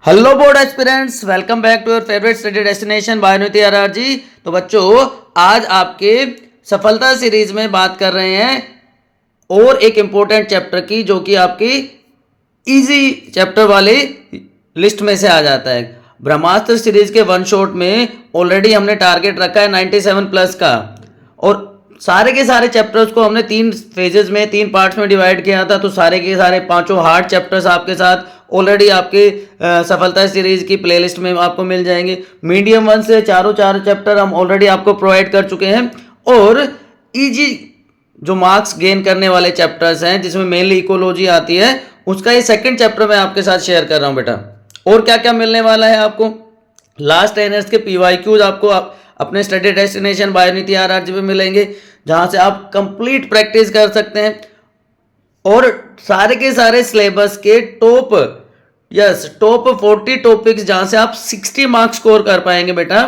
Hello board aspirants, welcome back to your favourite study destination बायोनिति RRG. तो बच्चों, आज आपके सफलता सीरीज में बात कर रहे हैं और एक इम्पोर्टेंट चैप्टर की, जो कि आपकी इजी चैप्टर वाली लिस्ट में से आ जाता है। ब्रह्मास्त्र सीरीज के वन शॉट में ऑलरेडी हमने टारगेट रखा है 97 प्लस का, और सारे के सारे चैप्टर्स को हमने तीन फेजेस में, तीन पार्ट्स में डिवाइड किया था। तो सारे के सारे पांचों हार्ड चैप्टर्स आपके साथ ऑलरेडी आपके सफलता सीरीज की प्लेलिस्ट में आपको मिल जाएंगे। मीडियम वन से चारों चार चैप्टर हम ऑलरेडी आपको प्रोवाइड कर चुके हैं, और इजी जो मार्क्स गेन करने वाले चैप्टर्स हैं, जिसमें मेनली इकोलॉजी आती है, उसका ये सेकंड चैप्टर मैं आपके साथ शेयर कर रहा हूं बेटा। और क्या क्या मिलने वाला है आपको, लास्ट 10 ईयर्स के पीवाईक्यूज आपको अपने स्टडी डेस्टिनेशन बायोनिति आरआरजी पे मिलेंगे, जहां से आप कंप्लीट प्रैक्टिस कर सकते हैं। और सारे के सारे सिलेबस के टॉप 40 टॉपिक्स, जहां से आप 60 मार्क्स स्कोर कर पाएंगे बेटा,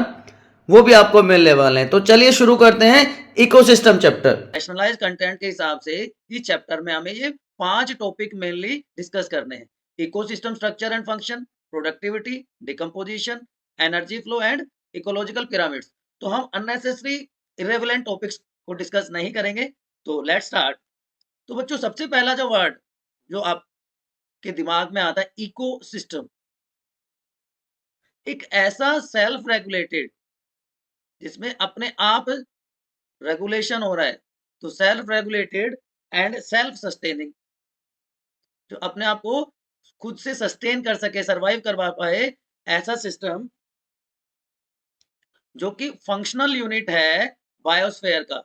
वो भी आपको मिलने वाले हैं। तो चलिए शुरू करते हैं इकोसिस्टम चैप्टर। नेशनलाइज कंटेंट के हिसाब से इस चैप्टर में हमें ये 5 टॉपिक मेनली डिस्कस करने हैं। Ecosystem structure and function, productivity, decomposition, energy flow and ecological pyramids. तो हम अननेसेसरी इरेलेवेंट टॉपिक्स को डिस्कस नहीं करेंगे। तो लेट्स स्टार्ट। तो बच्चों, सबसे पहला जो वर्ड जो आपके दिमाग में आता है, इकोसिस्टम। एक ऐसा सेल्फ रेगुलेटेड, जिसमें अपने आप रेगुलेशन हो रहा है, तो self regulated and self sustaining, जो अपने आप को खुद से सस्टेन कर सके, सरवाइव करवा पाए, ऐसा सिस्टम जो कि फंक्शनल यूनिट है बायोस्फीयर का,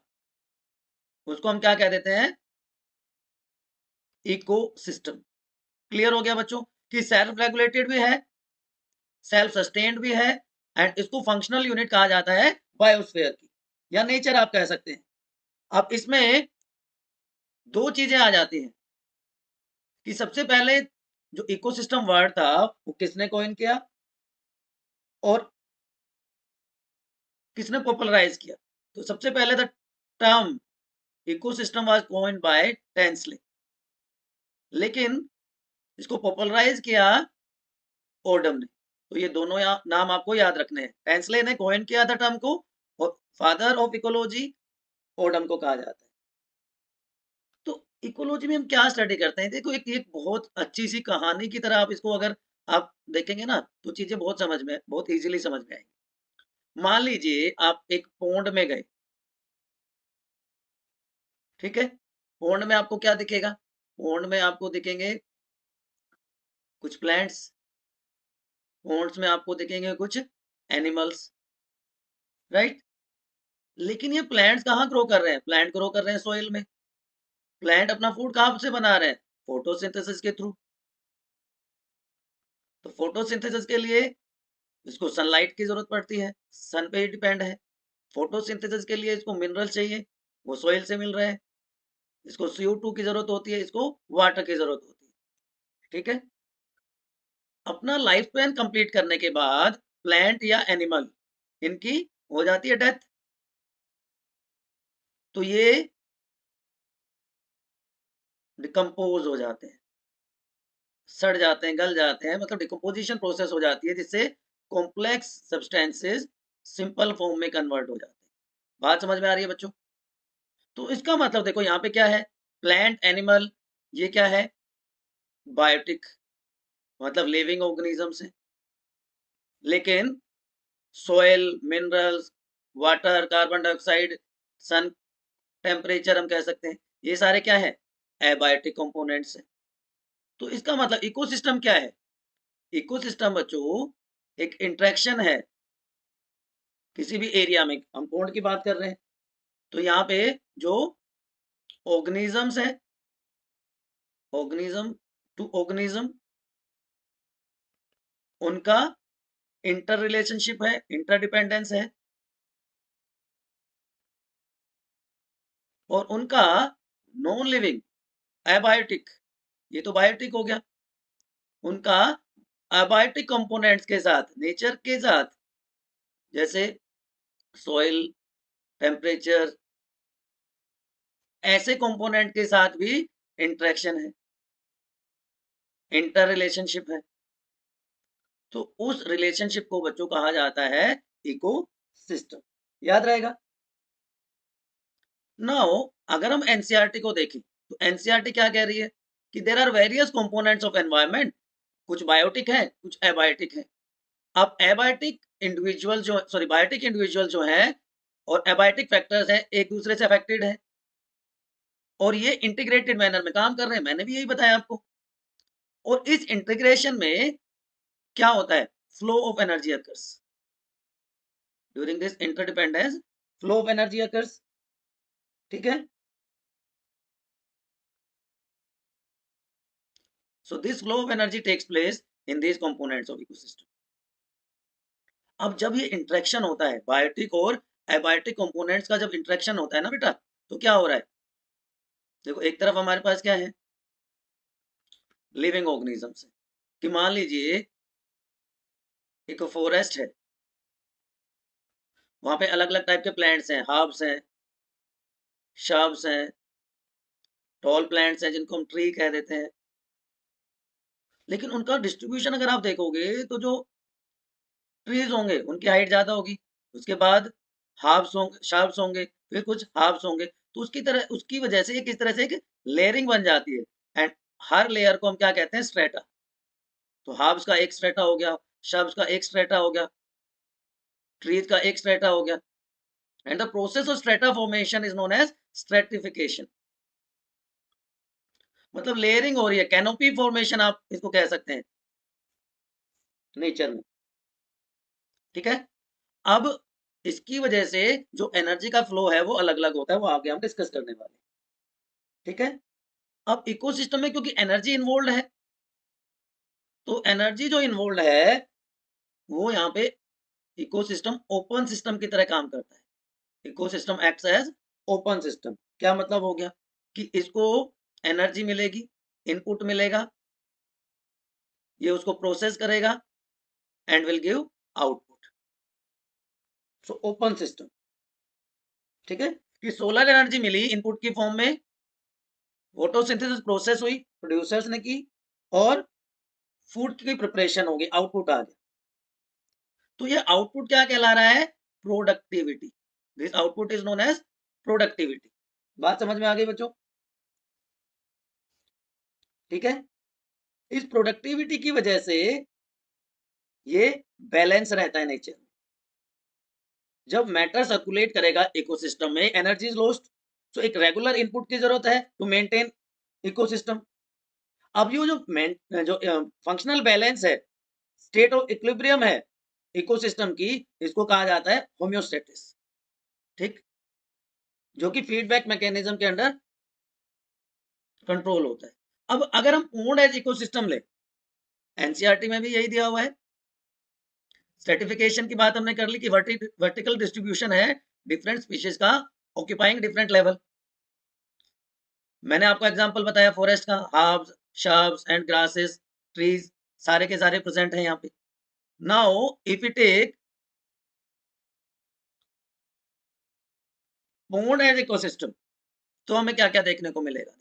उसको हम क्या कह देते हैं? इकोसिस्टम। क्लियर हो गया बच्चों कि सेल्फ रेगुलेटेड भी है, सेल्फ सस्टेन्ड भी है, एंड इसको फंक्शनल यूनिट कहा जाता है बायोस्फीयर की, या नेचर आप कह सकते हैं। अब इसमें दो चीजें आ जाती हैं कि सबसे पहले जो इकोसिस्टम वर्ड था, वो किसने कॉइन किया और किसने पॉपुलराइज किया? तो सबसे पहले the term ecosystem was coined bye Tansley, लेकिन इसको पॉपुलराइज किया ओडम ने। तो ये दोनों नाम आपको याद रखने हैं। टेंसले ने कॉइन किया था टर्म को, और फादर ऑफ इकोलॉजी ओडम को कहा जाता है। तो इकोलॉजी में हम क्या स्टडी करते हैं? देखो, एक एक बहुत अच्छी सी कहानी की तरह आप इसको अगर आप देखेंगे ना, तो चीजें बहुत समझ में, बहुत इजीली समझ में आएंगी। मान लीजिए आप एक पोंड में गए, ठीक है? पोंड में आपको क्या दिखेगा? पोंड में आपको दिखेंगे कुछ प्लांट्स, पोंड्स में आपको दिखेंगे कुछ एनिमल्स, राइट? लेकिन ये प्लांट्स कहाँ ग्रो कर रहे हैं? प्लांट ग्रो कर रहे हैं सोइल में। प्लांट अपना फूड कहाँ से बना रहे हैं? फोटोसिंथेसिस के थ्रू। तो फोटोसिंथेसिस के लिए इसको सनलाइट की जरूरत पड़ती है, सन पे ही डिपेंड है। फोटोसिंथेसिस के लिए इसको मिनरल चाहिए, वो सोइल से मिल रहे हैं। इसको CO2 की जरूरत होती है, इसको वाटर की जरूरत होती है, ठीक है? अपना लाइफ स्पैन कंप्लीट करने के बाद प्लांट या एनिमल, इनकी हो जाती है डेथ। तो ये डिकम्पोज हो जाते हैं, सड़ जाते हैं, गल जाते हैं, मतलब डिकम्पोजिशन प्रोसेस हो जाती है, जिससे कॉम्प्लेक्स सब्सटेंसेस सिंपल फॉर्म में कन्वर्ट हो जाते हैं। बात समझ में आ रही है बच्चों? तो इसका मतलब देखो, यहाँ पे क्या है? प्लांट, एनिमल, ये क्या है? बायोटिक, मतलब लिविंग ऑर्गेनिजम्स है। लेकिन soil, minerals, water, carbon dioxide, sun temperature हम कह सकते हैं, ये सारे क्या है? एबायोटिक कंपोनेंट्स हैं। तो इसका मतलब इकोसिस्टम क्या है? इकोसिस्टम बच्चों एक इंटरेक्शन है किसी भी एरिया में। हम पोंड की बात कर रहे हैं, तो यहाँ पे जो ऑर्गेनिजम्स है, ऑर्गेनिज्म टू ऑर्गेनिज्म, उनका इंटर रिलेशनशिप है, इंटरडिपेंडेंस है, और उनका नॉन लिविंग, एबायोटिक, ये तो बायोटिक हो गया, उनका एबायोटिक कंपोनेंट्स के साथ, नेचर के साथ, जैसे सॉइल, टेम्परेचर, ऐसे कंपोनेंट के साथ भी इंटरेक्शन है, इंटर रिलेशनशिप है। तो उस रिलेशनशिप को बच्चों कहा जाता है इकोसिस्टम। याद रहेगा। नाउ अगर हम एनसीईआरटी को देखें तो एनसीईआरटी क्या कह रही है कि there are various components of environment, कुछ बायोटिक है कुछ एबायोटिक है। अब एबायोटिक इंडिविजुअल जो सॉरी बायोटिक इंडिविजुअल जो है और एबायोटिक फैक्टर्स हैं एक दूसरे से अफेक्टेड है और ये इंटीग्रेटेड मैनर में काम कर रहे हैं, मैंने भी यही बताया आपको। और इस इंटीग्रेशन में क्या होता है, flow of energy occurs during this interdependence, flow of energy occurs. ठीक है, so this flow of energy takes place in these components of ecosystem। अब जब ये इंटरेक्शन होता है बायोटिक और एबायोटिक कंपोनेंट्स का, जब इंटरेक्शन होता है ना बेटा, तो क्या हो रहा है, देखो एक तरफ हमारे पास क्या है, लिविंग ऑर्गेनिजम्स है, कि मान लीजिए एक फॉरेस्ट है, वहां पे अलग अलग टाइप के प्लांट्स हैं, हर्ब्स हैं, शर्ब्स हैं, टॉल प्लांट्स हैं जिनको हम ट्री कह देते हैं। लेकिन उनका डिस्ट्रीब्यूशन अगर आप देखोगे तो जो ट्रीज होंगे उनकी हाइट ज्यादा होगी, उसके बाद हार्ब्स होंगे, शार्ब्स होंगे, फिर कुछ हार्ब्स होंगे, तो उसकी तरह उसकी वजह से किस तरह से एक लेयरिंग बन जाती है एंड हर लेयर को हम क्या कहते हैं, स्ट्रेटा। तो हार्ब्स का एक स्ट्रेटा हो गया, शर्ब्स का एक स्ट्रेटा हो गया, ट्रीज का एक स्ट्रेटा हो गया, and the process of strata formation is known as stratification. मतलब लेयरिंग हो रही है, कैनोपी फॉर्मेशन आप इसको कह सकते हैं नेचर में। ठीक है, अब इसकी वजह से जो एनर्जी का फ्लो है वो अलग अलग होता है, वो आगे हम डिस्कस करने वाले। ठीक है, अब इकोसिस्टम में क्योंकि एनर्जी इन्वॉल्व है, तो एनर्जी जो इन्वॉल्व है वो यहाँ पे इकोसिस्टम ओपन सिस्टम की तरह काम करता है। Ecosystem acts as open system. क्या मतलब हो गया कि इसको एनर्जी मिलेगी, इनपुट मिलेगा, ये उसको प्रोसेस करेगा and will give output. So open system. ठीक है, कि सोलर एनर्जी मिली इनपुट की फॉर्म में, फोटोसिंथेसिस प्रोसेस हुई, प्रोड्यूसर्स ने की, और फूड की प्रिपरेशन होगी, आउटपुट आ गया। तो ये आउटपुट क्या कहला रहा है, productivity. This output is known as productivity. बात समझ में आ गई बच्चों। ठीक है, इस प्रोडक्टिविटी की वजह से ये बैलेंस रहता है नेचर में। जब मैटर सर्कुलेट करेगा इकोसिस्टम में, एनर्जी इज लॉस्ट, तो एक रेगुलर इनपुट की जरूरत है टू मेंटेन इकोसिस्टम। अब ये जो फंक्शनल बैलेंस है, स्टेट ऑफ इक्विलिब्रियम है इकोसिस्टम की, इसको कहा जाता है होम्योस्टेसिस। ठीक, जो कि फीडबैक मैकेनिज्म के अंडर कंट्रोल होता है। अब अगर हम ओन्ड एज इकोसिस्टम ले, एनसीईआरटी में भी यही दिया हुआ है। स्ट्रेटिफिकेशन की बात हमने कर ली कि वर्टिकल डिस्ट्रीब्यूशन है डिफरेंट स्पीशीज का ऑक्यूपाइंग डिफरेंट लेवल। मैंने आपको एग्जांपल बताया फॉरेस्ट का, herbs, shrubs and grasses, trees, सारे के सारे प्रेजेंट हैं यहाँ पे। Now if you take pond as ecosystem, तो हमें क्या क्या देखने को मिलेगा।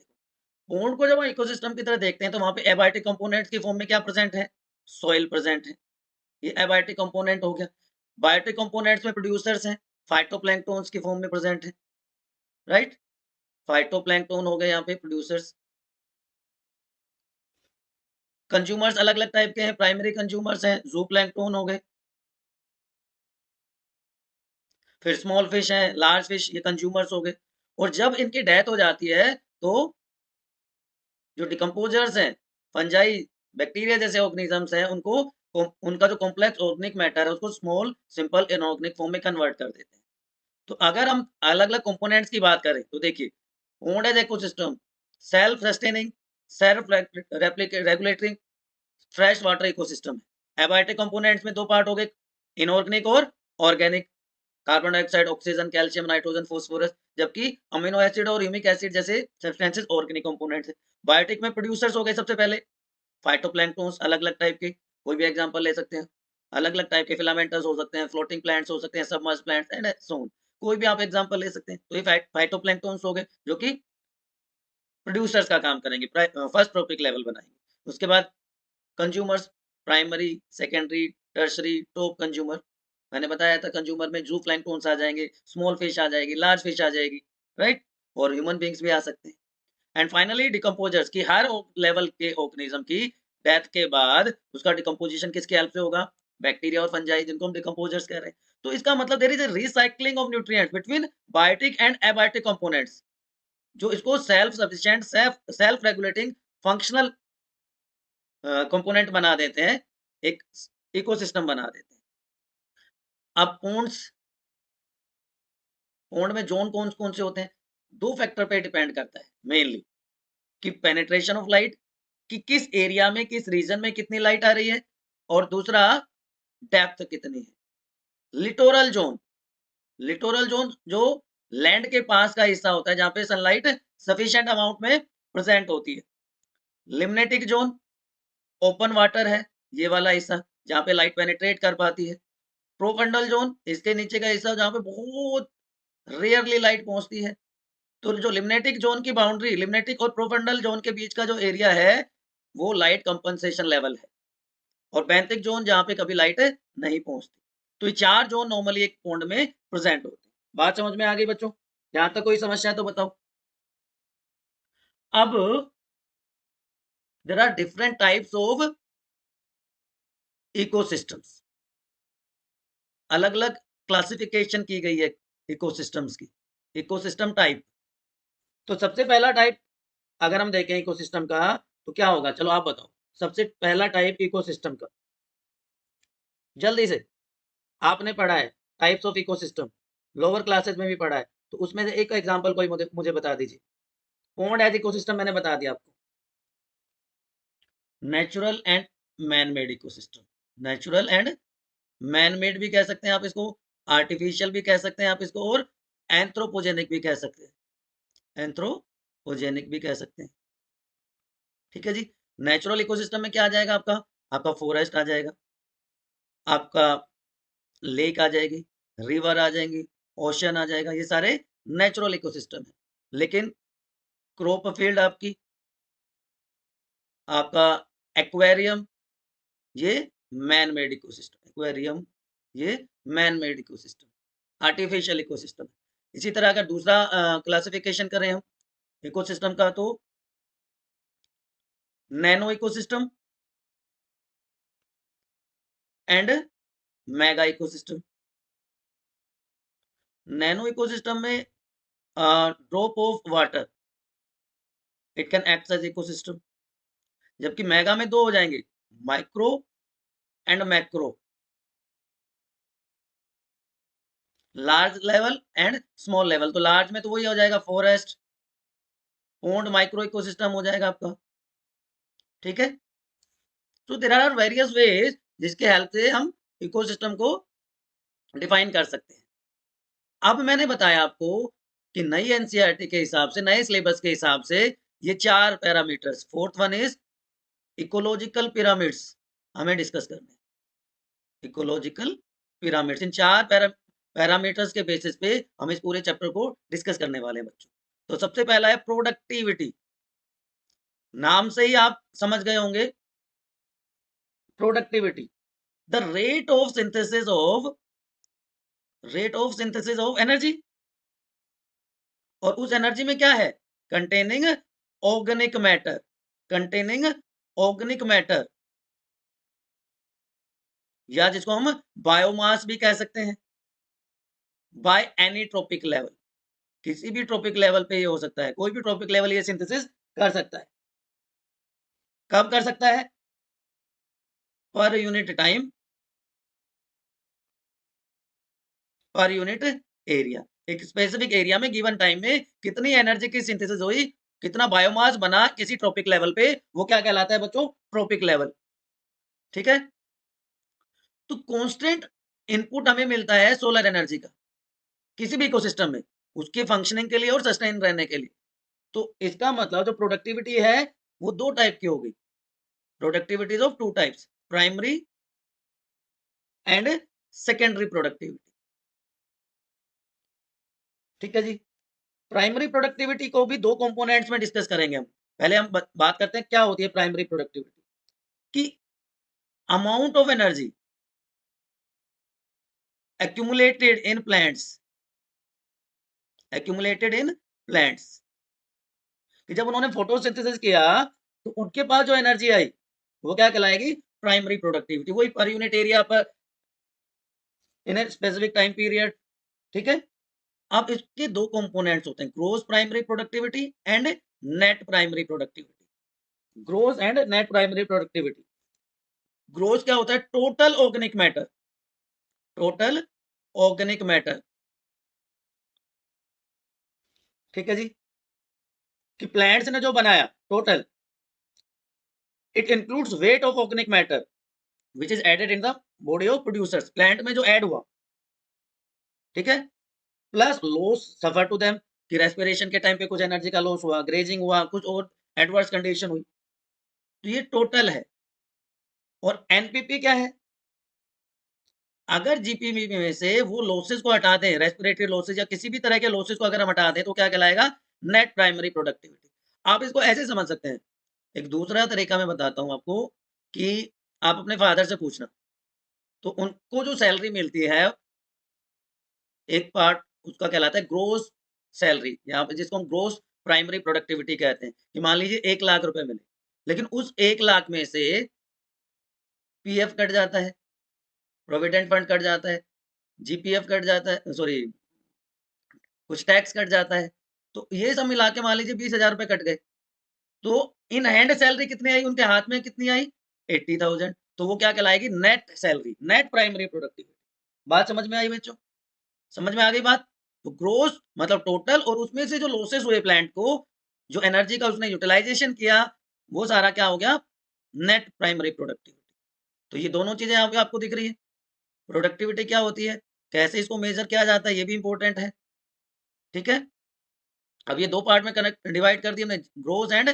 पोन्ड को जब हम इकोसिस्टम की तरह देखते हैं तो वहां पे एबायोटिक कंपोनेंट्स की फॉर्म में क्या प्रेजेंट है, सॉइल प्रेजेंट है, ये एबायोटिक कंपोनेंट हो गया। बायोटिक कंपोनेंट्स में प्रोड्यूसर्स हैं, फाइटोप्लैंक्टन्स की फॉर्म में प्रेजेंट है, राइट। फाइटोप्लैंक्टन हो गए यहाँ पे प्रोड्यूसर्स। कंज्यूमर्स अलग अलग टाइप के हैं, प्राइमरी कंज्यूमर्स हैं, जूप्लैंक्टन हो गए, फिर स्मॉल फिश है, लार्ज फिश, ये कंज्यूमर्स हो गए। और जब इनकी डेथ हो जाती है तो जो डिकम्पोजर्स हैं, फंजाई, बैक्टीरिया जैसे ऑर्गेनिजम्स हैं, उनको उनका जो कॉम्प्लेक्स ऑर्गेनिक मैटर है उसको स्मॉल सिंपल इनऑर्गेनिक फॉर्म में कन्वर्ट कर देते हैं। तो अगर हम अलग अलग कंपोनेंट्स की बात करें तो देखिए, pond as ecosystem, self sustaining, self regulatory fresh water ecosystem है। एबायोटिक कंपोनेंट्स में दो पार्ट हो गए, इनऑर्गेनिक और organic, carbon dioxide, oxygen, calcium, nitrogen, phosphorus. जबकि अमीनो एसिड और ह्यूमिक एसिड जैसे सब्सटेंसेस ऑर्गेनिक कंपोनेंट्स है। बायोटिक में प्रोड्यूसर्स हो गए सबसे पहले फाइटोप्लैंक्टन्स, अलग अलग टाइप के, कोई भी एग्जांपल ले सकते हैं, अलग अलग टाइप के फिलामेंटस हो सकते हैं, फ्लोटिंग प्लांट्स हो सकते हैं, submerge plants and so on, कोई भी आप एग्जांपल ले सकते हैं। तो ये फाइटोप्लैंक्टन्स हो गए जो कि प्रोड्यूसर्स का काम करेंगे, फर्स्ट ट्रॉपिक लेवल बनाएंगे। उसके बाद consumers, primary, secondary, tertiary, top consumer. मैंने बताया था कंज्यूमर में जू फ्लाइन कौन सा आ जाएंगे, स्मॉल फिश आ जाएगी, लार्ज फिश आ जाएगी, राइट, और ह्यूमन बींग्स भी आ सकते हैं। एंड फाइनली डिकम्पोजर्स की हर लेवल के ऑर्गेनिज्म की डेथ के बाद उसका डिकम्पोजिशन किसके हेल्प से होगा, बैक्टीरिया और फंजाई, जिनको हम डिकम्पोजर्स कह रहे हैं। तो इसका मतलब there is a recycling of nutrients between biotic and abiotic components, जो इसको self sufficient, self regulating, functional component बना देते हैं, एक इकोसिस्टम बना देते हैं। अब पौंड में जोन कौन कौन से होते हैं, दो फैक्टर पे डिपेंड करता है मेनली, कि पेनिट्रेशन ऑफ लाइट, कि किस एरिया में, किस रीजन में कितनी लाइट आ रही है, और दूसरा डेप्थ कितनी है। लिटोरल जोन जो लैंड के पास का हिस्सा होता है, जहां पे सनलाइट सफिशिएंट अमाउंट में प्रेजेंट होती है। लिम्नेटिक जोन ओपन वाटर है, ये वाला हिस्सा जहां पे लाइट पेनिट्रेट कर पाती है। प्रोफंडल जोन इसके नीचे का हिस्सा जहां पे बहुत रेयरली लाइट पहुंचती है। तो जो लिम्नेटिक जोन की बाउंड्री, लिम्नेटिक और प्रोफंडल जोन के बीच का जो एरिया है, वो लाइट कंपनसेशन लेवल है, और बेंथिक जोन जहां पे कभी लाइट नहीं पहुंचती। तो ये चार जोन नॉर्मली एक पौंड में प्रेजेंट होते हैं। बात समझ में आ गई बच्चों? यहां तक कोई समस्या है तो बताओ। अब there are different types of ecosystems, अलग अलग क्लासिफिकेशन की गई है इकोसिस्टम्स की, इकोसिस्टम टाइप। तो सबसे पहला टाइप अगर हम देखें इकोसिस्टम का, तो क्या होगा, चलो आप बताओ। सबसे पहला टाइप इकोसिस्टम का, जल्दी से, आपने पढ़ा है types of ecosystem, lower classes में भी पढ़ा है, तो उसमें से एक एग्जांपल कोई मुझे बता दीजिए। पौंड एज इकोसिस्टम मैंने बता दिया आपको, natural and man made ecosystem. Natural and man made भी कह सकते हैं आप इसको, आर्टिफिशियल भी कह सकते हैं आप इसको, और एंथ्रोपोजेनिक भी कह सकते हैं, एंथ्रोपोजेनिक भी कह सकते हैं। ठीक है जी। नेचुरल इकोसिस्टम में क्या आ जाएगा आपका, आपका फॉरेस्ट आ जाएगा, आपका लेक आ जाएगी, रिवर आ जाएंगी, ओशन आ जाएगा, ये सारे नेचुरल इकोसिस्टम है। लेकिन क्रॉप फील्ड आपकी, आपका एक्वेरियम, ये मैन मेड इकोसिस्टम, एक्वेरियम ये man made ecosystem, artificial ecosystem. इसी तरह अगर दूसरा क्लासिफिकेशन करें हम इकोसिस्टम का, तो nano ecosystem and mega ecosystem. Nano ecosystem में drop of water, it can act as ecosystem. जबकि मेगा में दो हो जाएंगे, micro and macro, large level and small level. तो लार्ज में तो वही हो जाएगा फॉरेस्ट, पॉन्ड, माइक्रो इकोसिस्टम हो जाएगा आपका। ठीक है। तो देयर आर वेरियस वेज जिसके हेल्प से हम इकोसिस्टम को डिफाइन कर सकते हैं। अब मैंने बताया आपको कि नई एनसीईआरटी के हिसाब से, नए सिलेबस के हिसाब से, ये चार parameters, fourth one is ecological pyramids, हमें डिस्कस करने हैं। इकोलॉजिकल पिरामिड्स, इन चार पैरामीटर्स के बेसिस पे हम इस पूरे चैप्टर को डिस्कस करने वाले हैं बच्चों। तो सबसे पहला है प्रोडक्टिविटी, नाम से ही आप समझ गए होंगे, productivity, the rate of synthesis of energy, और उस एनर्जी में क्या है, containing organic matter, containing organic matter, या जिसको हम बायोमास भी कह सकते हैं, बाय एनी ट्रॉपिक लेवल, किसी भी ट्रॉपिक लेवल पे ये हो सकता है, कोई भी ट्रॉपिक लेवल ये सिंथेसिस कर सकता है। कब कर सकता है, पर यूनिट टाइम, पर यूनिट एरिया, एक स्पेसिफिक एरिया में गिवन टाइम में कितनी एनर्जी की सिंथेसिस हुई, कितना बायोमास बना किसी ट्रॉपिक लेवल पे, वो क्या कहलाता है बच्चों, ट्रॉपिक लेवल। ठीक है। तो कांस्टेंट इनपुट हमें मिलता है सोलर एनर्जी का किसी भी इकोसिस्टम में, उसके फंक्शनिंग के लिए और सस्टेन रहने के लिए। तो इसका मतलब जो प्रोडक्टिविटी है वो दो टाइप की होगी, productivities of two types, primary and secondary productivity. ठीक है जी। प्राइमरी प्रोडक्टिविटी को भी दो कंपोनेंट्स में डिस्कस करेंगे हम। पहले हम बात करते हैं क्या होती है प्राइमरी प्रोडक्टिविटी, कि amount of energy accumulated in plants कि जब उन्होंने फोटोसिंथेसिस किया तो उनके पास जो एनर्जी आई वो क्या कहलाएगी? प्राइमरी प्रोडक्टिविटी, वही पर यूनिट एरिया पर in a specific time period. ठीक है, अब इसके दो कंपोनेंट्स होते हैं, gross primary productivity and net primary productivity. Gross and net primary productivity. Gross क्या होता है? Total organic matter, total organic matter. ठीक है जी, कि प्लांट्स ने जो बनाया total, it includes weight of organic matter which is added in the body of producers. Plant में जो ऐड हुआ, ठीक है, plus loss suffer to them, कि रेस्पिरेशन के टाइम पे कुछ एनर्जी का लॉस हुआ, ग्रेजिंग हुआ, कुछ और एडवर्स कंडीशन हुई, तो ये टोटल है। और एनपीपी क्या है? अगर जीपीपी में से वो लॉसेस को हटा दें, रेस्पिरेटरी लॉसेस या किसी भी तरह के लॉसेस को अगर हम हटा दें, तो क्या कहलाएगा? Net primary productivity. आप इसको ऐसे समझ सकते हैं, एक दूसरा तरीका मैं बताता हूं आपको, कि आप अपने फादर से पूछना, तो उनको जो सैलरी मिलती है, एक पार्ट उसका कहलाता है ग्रोस सैलरी, यहाँ पे जिसको हम ग्रोस प्राइमरी प्रोडक्टिविटी कहते हैं, कि मान लीजिए 1 लाख रुपए मिले, लेकिन उस 1 लाख में से पीएफ कट जाता है, प्रोविडेंट फंड कट जाता है, जीपीएफ कट जाता है, सॉरी कुछ टैक्स कट जाता है, तो ये सब मिला के मान लीजिए 20,000 रुपए कट गए, तो इन हैंड सैलरी कितनी आई? उनके हाथ में कितनी आई? 80,000। तो वो क्या कहलाएगी? Net salary, net primary productivity. बात समझ में आई बच्चों? समझ में आ गई बात? तो ग्रोस मतलब टोटल, और उसमें से जो लॉसेस हुए प्लांट को, जो एनर्जी का उसने यूटिलाइजेशन किया, वो सारा क्या हो गया? Net primary productivity. तो ये दोनों चीजें यहाँ पे आपको दिख रही है। प्रोडक्टिविटी क्या होती है, कैसे इसको मेजर किया जाता है, ये भी इंपॉर्टेंट है। ठीक है, अब ये दो पार्ट में कनेक्ट डिवाइड कर दिया हमने, gross and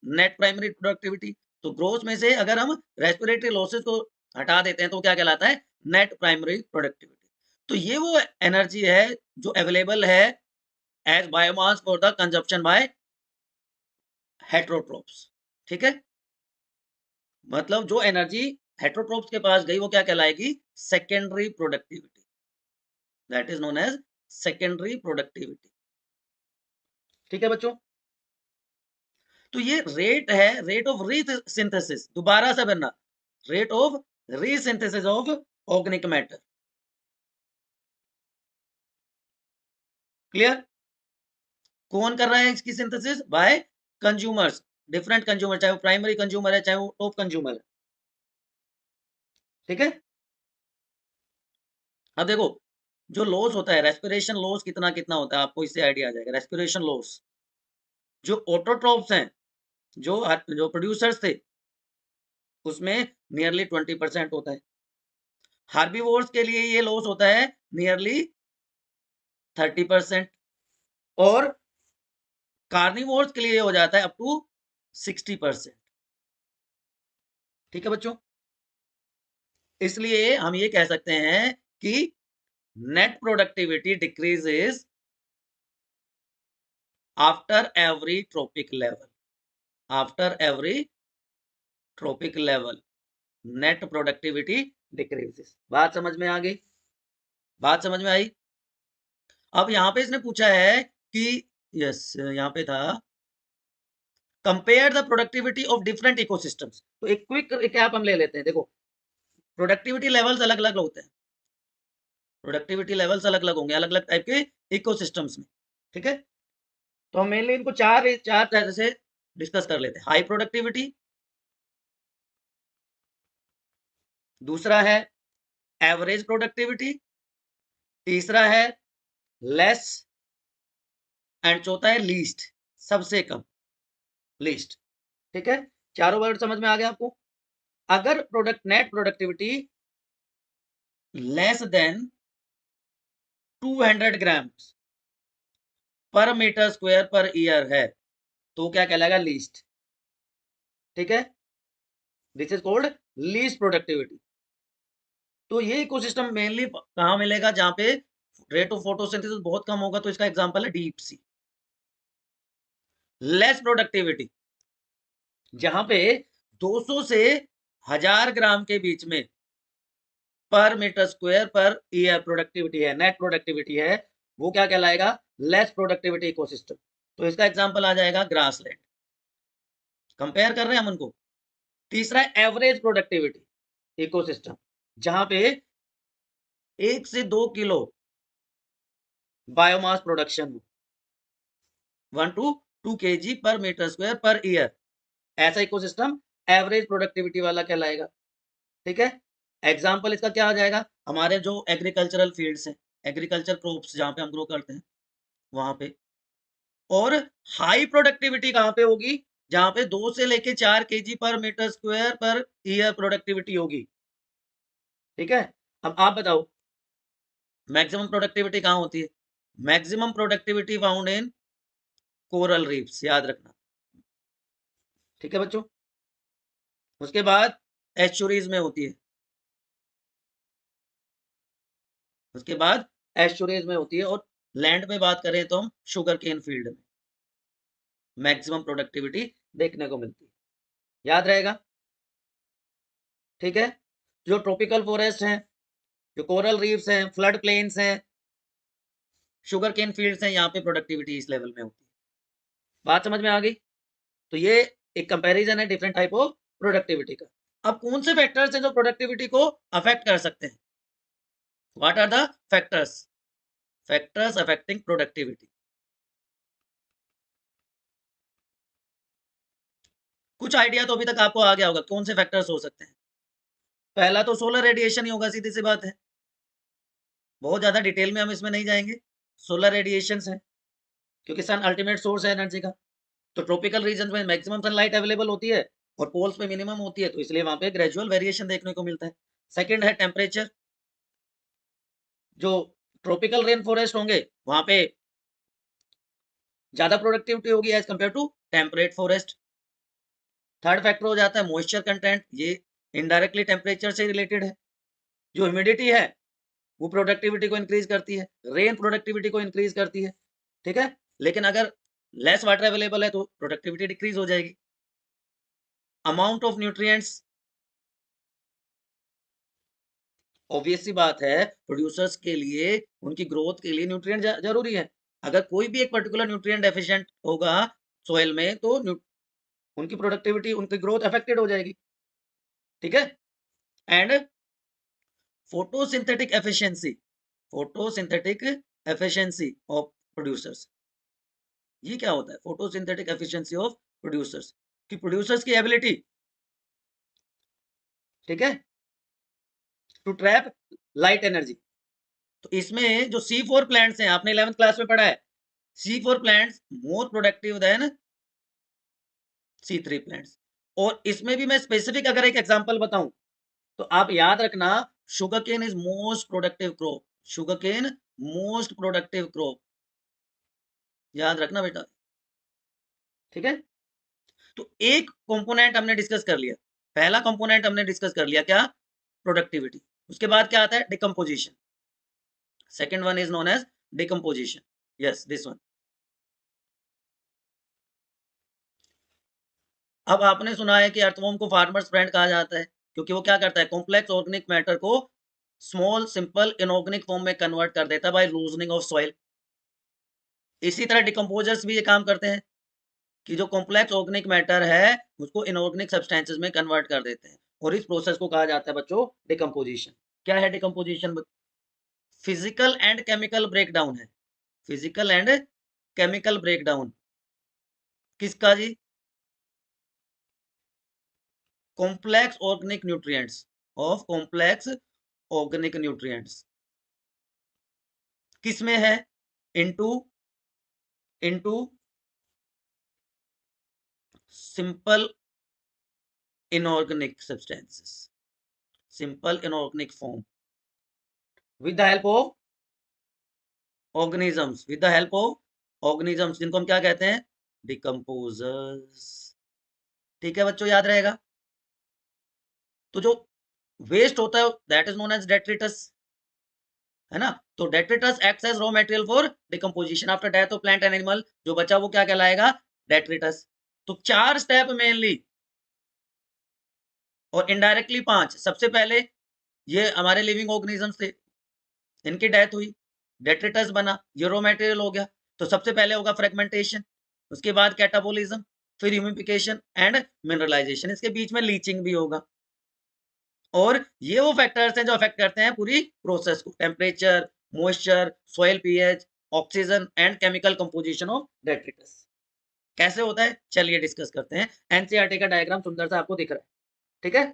net primary productivity. तो ग्रोस में से अगर हम रेस्पिरेटरी लॉसेस को हटा देते हैं तो क्या कहलाता है? Net primary productivity. तो ये वो एनर्जी है जो अवेलेबल है as biomass for the consumption by heterotrophs. ठीक है, मतलब जो एनर्जी हेट्रोट्रोप्स के पास गई वो क्या कहलाएगी? Secondary productivity, that is known as secondary productivity. ठीक है बच्चों, तो ये रेट है, रेट ऑफ रीसिंथेसिस, दोबारा से बनना, rate of resynthesis of organic matter. Clear? कौन कर रहा है इसकी synthesis? By consumers, different consumer, चाहे वो प्राइमरी कंज्यूमर है, चाहे वो टॉप कंज्यूमर है। ठीक है, अब देखो जो लॉस होता है, रेस्पिरेशन लॉस कितना कितना होता है, आपको इससे आइडिया आ जाएगा। रेस्पिरेशन लॉस, जो ऑटोट्रोप्स हैं, जो जो प्रोड्यूसर्स थे, उसमें नियरली 20% होता है। हार्बीवोर्स के लिए ये लॉस होता है नियरली 30%, और कार्निवोर्स के लिए हो जाता है अप टू 60%। ठीक है बच्चों, इसलिए हम ये कह सकते हैं कि net productivity decreases after every tropic level, after every tropic level net productivity decreases. बात समझ में आ गई? बात समझ में आई? अब यहां पे इसने पूछा है कि, यस यहां पे था, compare the productivity of different ecosystems. तो एक क्विक रिकैप हम ले लेते हैं। देखो प्रोडक्टिविटी लेवल्स अलग अलग होते हैं, प्रोडक्टिविटी लेवल्स अलग अलग होंगे अलग अलग टाइप के इकोसिस्टम्स में। ठीक है, तो हम मेनली इनको चार चार तरह से डिस्कस कर लेते हैं। हाई प्रोडक्टिविटी, दूसरा है एवरेज प्रोडक्टिविटी, तीसरा है लेस, एंड चौथा है लीस्ट, सबसे कम, लीस्ट। ठीक है, चारों वर्ड समझ में आ गया आपको? अगर net productivity less than 200 grams पर मीटर स्क्वायर पर ईयर है तो क्या कहलाएगा? लीस्ट। ठीक है, this is called least productivity. तो ये इकोसिस्टम मेनली कहां मिलेगा? जहां पे रेट ऑफ फोटोसिंथेसिस बहुत कम होगा, तो इसका एग्जांपल है डीप सी। लेस प्रोडक्टिविटी, जहां पे 200 से 1000 ग्राम के बीच में पर मीटर स्क्वायर पर ईयर प्रोडक्टिविटी है, नेट प्रोडक्टिविटी है, वो क्या कहलाएगा? Less productivity ecosystem. तो इसका एग्जांपल आ जाएगा ग्रासलैंड। कंपेयर कर रहे हैं हम उनको। तीसरा है एवरेज प्रोडक्टिविटी इकोसिस्टम, जहां पे 1 से 2 किलो बायोमास प्रोडक्शन हो, 1 to 2 kg पर मीटर स्क्वायर पर ईयर, ऐसा इकोसिस्टम एवरेज प्रोडक्टिविटी वाला कहलाएगा। ठीक है, एग्जाम्पल इसका क्या आ जाएगा? हमारे जो एग्रीकल्चरल फील्ड्स हैं, एग्रीकल्चर क्रॉप्स जहां पे हम ग्रो करते हैं वहां पे। और हाई प्रोडक्टिविटी कहां पे होगी? जहां पे 2 से लेके 4 kg पर मीटर स्क्वायर पर ईयर प्रोडक्टिविटी होगी। ठीक है, अब आप बताओ मैक्सिमम प्रोडक्टिविटी कहां होती है? Maximum productivity found in coral reefs, याद रखना। ठीक है बच्चों, उसके बाद एस्चुरीज में होती है, उसके बाद एस्चुरीज में होती है, और लैंड में बात करें तो हम शुगर केन फील्ड में मैक्सिमम प्रोडक्टिविटी देखने को मिलती है। याद रहेगा? ठीक है, जो ट्रॉपिकल फॉरेस्ट हैं, जो कोरल रीफ्स हैं, फ्लड प्लेन्स हैं, शुगर केन फील्ड्स हैं, यहाँ पे प्रोडक्टिविटी इस लेवल में होती है। बात समझ में आ गई? तो ये एक कंपैरिजन है डिफरेंट टाइप ऑफ प्रोडक्टिविटी का। अब कौन से फैक्टर्स हैं जो प्रोडक्टिविटी को अफेक्ट कर सकते हैं? What are the factors? Factors affecting productivity. कुछ आइडिया तो अभी तक आपको आ गया होगा कौन से फैक्टर्स हो सकते हैं। पहला तो सोलर रेडिएशन ही होगा, सीधी सी बात है, बहुत ज्यादा डिटेल में हम इसमें नहीं जाएंगे। सोलर रेडिएशन है, क्योंकि सन अल्टीमेट सोर्स है एनर्जी का। तो ट्रॉपिकल रीजन में मैक्सिमम सनलाइट अवेलेबल होती है और पोल्स पे मिनिमम होती है, तो इसलिए वहां पे ग्रेजुअल वेरिएशन देखने को मिलता है। सेकंड है टेम्परेचर, जो ट्रॉपिकल रेन फॉरेस्ट होंगे वहां पे ज्यादा प्रोडक्टिविटी होगी as compare to temperate forest. Third factor हो जाता है मॉइस्चर कंटेंट, ये इनडायरेक्टली टेम्परेचर से रिलेटेड है। जो ह्यूमिडिटी है वो प्रोडक्टिविटी को इंक्रीज करती है, रेन प्रोडक्टिविटी को इंक्रीज करती है। ठीक है, लेकिन अगर लेस वाटर अवेलेबल है तो प्रोडक्टिविटी डिक्रीज हो जाएगी। अमाउंट ऑफ न्यूट्रिएंट्स, ऑब्वियस सी बात है, प्रोड्यूसर्स के लिए उनकी ग्रोथ के लिए न्यूट्रिएंट जरूरी है। अगर कोई भी एक पर्टिकुलर न्यूट्रिएंट डेफिशिएंट होगा सोइल में तो उनकी प्रोडक्टिविटी, उनकी ग्रोथ अफेक्टेड हो जाएगी। ठीक है, and photosynthetic efficiency, photosynthetic efficiency of producers. ये क्या होता है फोटोसिंथेटिक एफिशिएंसी ऑफ प्रोड्यूसर्स? कि प्रोड्यूसर्स की एबिलिटी, ठीक है, टू ट्रैप लाइट एनर्जी। तो इसमें जो C4 प्लांट्स हैं, आपने 11th क्लास में पढ़ा है, C4 plants more productive than C3 plants. और इसमें भी मैं स्पेसिफिक अगर एक एग्जांपल बताऊं तो आप याद रखना, sugar cane is most productive crop, sugar cane most productive crop, याद रखना बेटा। ठीक है, तो एक कंपोनेंट हमने डिस्कस कर लिया, पहला कंपोनेंट हमने डिस्कस कर लिया, क्या? प्रोडक्टिविटी। उसके बाद क्या आता है? Decomposition. Second one is known as decomposition, yes this one. अब आपने सुना है कि अर्थवॉर्म को फार्मर्स फ्रेंड कहा जाता है, क्योंकि वो क्या करता है? कॉम्प्लेक्स ऑर्गेनिक मैटर को स्मॉल सिंपल इनऑर्गेनिक फॉर्म में कन्वर्ट कर देता है बाय लूजनिंग ऑफ सॉइल। इसी तरह डिकम्पोजर्स भी ये काम करते हैं कि जो कॉम्प्लेक्स ऑर्गेनिक मैटर है उसको इनऑर्गेनिक सब्सटेंसेस में कन्वर्ट कर देते हैं, और इस प्रोसेस को कहा जाता है बच्चों डिकम्पोजिशन। क्या है decomposition? Physical and chemical breakdown है, फिजिकल एंड केमिकल ब्रेकडाउन किसका जी? Complex organic nutrients, of complex organic nutrients किस में है? Into into simple inorganic substances, simple inorganic form with the help of organisms, with the help of organisms, जिनको हम क्या कहते हैं? डिकम्पोजर्स। ठीक है बच्चों, याद रहेगा। तो जो वेस्ट होता है that is known as detritus, है ना? तो detritus acts as raw material for decomposition after death of plant and animal, जो बचा वो क्या कहलाएगा? डेट्रिटस। तो 4 स्टेप मेनली और इनडायरेक्टली 5। सबसे पहले ये हमारे लिविंग ऑर्गेनिजम्स थे, इनकी डेथ हुई, डेट्रिटस बना, ये रॉ मटेरियल हो गया। तो सबसे पहले होगा फ्रेगमेंटेशन, उसके बाद कैटाबोलिज्म, फिर ह्यूमिफिकेशन एंड मिनरलाइजेशन, इसके बीच में लीचिंग भी होगा। और ये वो फैक्टर्स हैं जो अफेक्ट करते हैं पूरी प्रोसेस को, temperature, moisture, soil pH, oxygen and chemical composition of detritus. कैसे होता है चलिए डिस्कस करते हैं। एनसीईआरटी का डायग्राम सुंदर सा आपको दिख रहा है, ठीक है।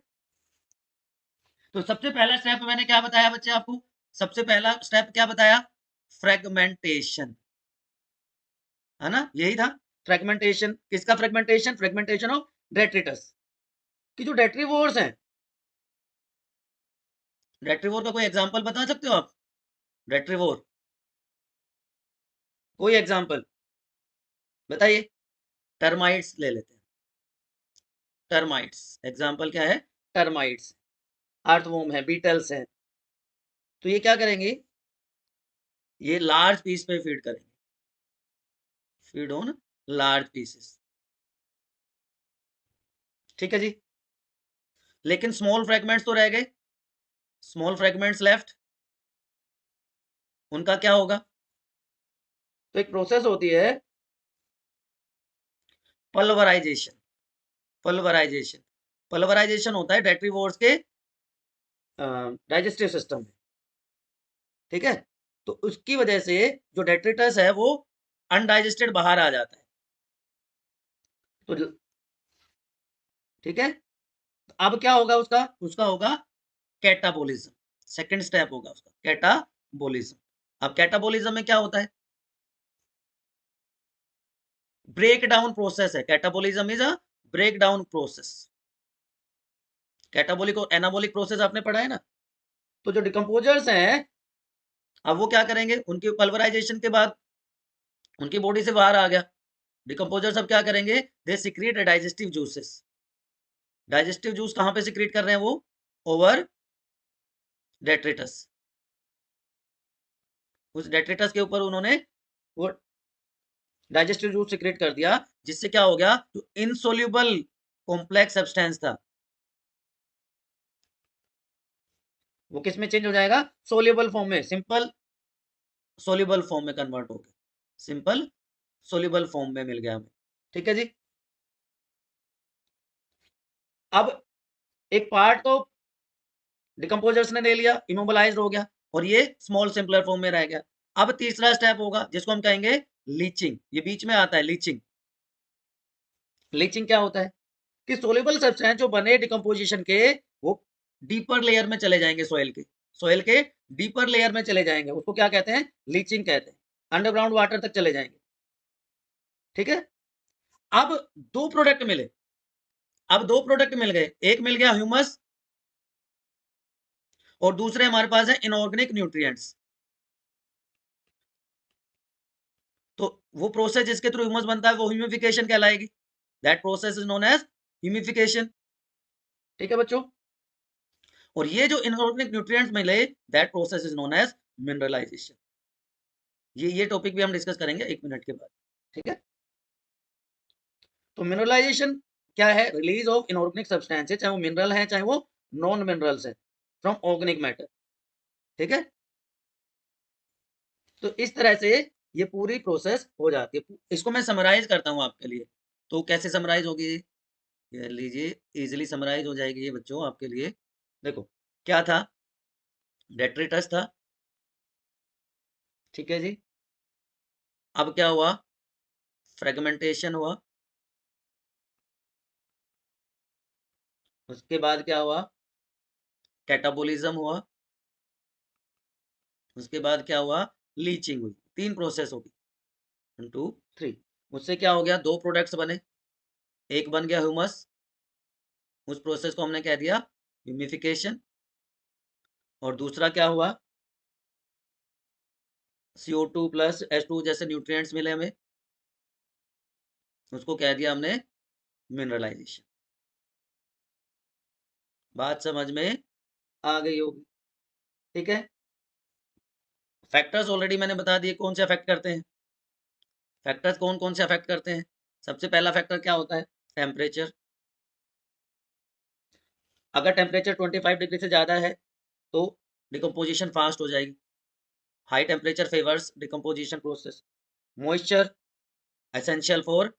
तो सबसे पहला स्टेप मैंने क्या बताया बच्चे आपको, सबसे पहला स्टेप क्या बताया, फ्रेगमेंटेशन, है ना, यही था फ्रेगमेंटेशन। किसका फ्रेगमेंटेशन, फ्रेगमेंटेशन ऑफ डेट्रिटस की। जो डेट्रीवोर्स हैं, डेट्रीवोर का कोई एग्जांपल बता सकते हो आप, डेट्रीवोर कोई एग्जांपल बताइए। टर्माइट्स ले लेते हैं, टर्माइट्स एग्जांपल क्या है, टर्माइट्स, अर्थवॉर्म है, बीटल्स हैं। तो ये क्या करेंगे, ये लार्ज पीस पे फीड करेंगे, फीड ऑन लार्ज पीसेस, ठीक है जी। लेकिन स्मॉल फ्रेगमेंट्स तो रह गए, स्मॉल फ्रेगमेंट्स लेफ्ट, उनका क्या होगा। तो एक प्रोसेस होती है पल्वराइजेशन, पल्वराइजेशन, पल्वराइजेशन होता है डेट्रीवोर्स के डाइजेस्टिव सिस्टम में, ठीक है। तो उसकी वजह से जो डेट्रिटस है वो अनडाइजेस्टेड बाहर आ जाता है। तो ठीक है, अब क्या होगा उसका, उसका होगा कैटाबोलिज्म, सेकंड स्टेप होगा उसका कैटाबोलिज्म। अब कैटाबोलिज्म में क्या होता है, ब्रेक डाउन प्रोसेस है, catabolism is a break down process. Catabolic और एनाबोलिक प्रोसेस आपने पढ़ा है ना। तो जो डिकम्पोजर्स हैं, अब वो क्या करेंगे, उनकी पल्वराइजेशन के बाद उनकी बॉडी से बाहर आ गया, डिकम्पोजर्स अब क्या करेंगे, they secrete digestive juices. Digestive juice कहां पे सिक्रीट कर रहे हैं वो, ओवर डेट्रिटस, उस डेट्रिटस के ऊपर उन्होंने वो डाइजेस्टिव जूस सिक्रेट कर दिया, जिससे क्या हो गया, जो इनसोल्यूबल कॉम्प्लेक्स सब्सटेंस था वो किस में चेंज हो जाएगा, सोल्यूबल फॉर्म में, सिंपल सोल्यूबल फॉर्म में कन्वर्ट हो गया, सिंपल सोल्यूबल फॉर्म में मिल गया हमें, ठीक है जी। अब एक पार्ट तो डिकम्पोजर्स ने ले लिया, इमोबलाइज्ड हो गया, और ये स्मॉल सिंपलर फॉर्म में रह गया। अब तीसरा स्टेप होगा जिसको हम कहेंगे लीचिंग, ये बीच में आता है लीचिंग। लीचिंग क्या होता है कि सोल्यूबल सब्सटेंस जो बने डिकम्पोजिशन के, वो डीपर लेयर में चले जाएंगे, सॉइल के डीपर लेयर में चले जाएंगे, उसको क्या कहते हैं, लीचिंग कहते हैं, अंडरग्राउंड वाटर तक चले जाएंगे, ठीक है। अब दो प्रोडक्ट मिले, अब दो प्रोडक्ट मिल गए, एक मिल गया ह्यूमस और दूसरे हमारे पास है इनऑर्गेनिक न्यूट्रिएंट्स। तो वो प्रोसेस जिसके थ्रू ह्यूमस बनता है वो ह्यूमिफिकेशन कहलाएगी, that process is known as humification, ठीक है बच्चों। और ये जो इनऑर्गेनिक न्यूट्रिएंट्स मिले, that process is known as mineralisation. ये टॉपिक भी हम डिस्कस करेंगे 1 मिनट के बाद, ठीक है। तो मिनरलाइजेशन क्या है, रिलीज ऑफ इनऑर्गेनिक सब्सटेंसेस, चाहे वो मिनरल है चाहे वो नॉन मिनरल्स है, फ्रॉम ऑर्गेनिक मैटर, ठीक है। तो इस तरह से ये पूरी प्रोसेस हो जाती है। इसको मैं समराइज करता हूँ आपके लिए, तो कैसे समराइज होगी, ये लीजिए, इजिली समराइज हो जाएगी ये बच्चों आपके लिए। देखो क्या था, डेट्रिटस था, ठीक है जी। अब क्या हुआ, फ्रेगमेंटेशन हुआ, उसके बाद क्या हुआ, कैटाबोलिज्म हुआ, उसके बाद क्या हुआ, लीचिंग हुई। तीन प्रोसेस होगी, 1 2 3। उससे क्या हो गया, दो प्रोडक्ट्स बने, एक बन गया ह्यूमस, उस प्रोसेस को हमने कह दिया ह्यूमिफिकेशन, और दूसरा क्या हुआ, CO2 प्लस H2 जैसे न्यूट्रिएंट्स मिले हमें, उसको कह दिया हमने मिनरलाइजेशन। बात समझ में आ गई होगी, ठीक है। फैक्टर्स ऑलरेडी मैंने बता दिए कौन से अफेक्ट करते हैं, फैक्टर्स कौन कौन से अफेक्ट करते हैं। सबसे पहला फैक्टर क्या होता है, टेम्परेचर। अगर टेम्परेचर 25 डिग्री से ज़्यादा है तो डिकम्पोजिशन फास्ट हो जाएगी। High temperature favours decomposition process. Moisture essential for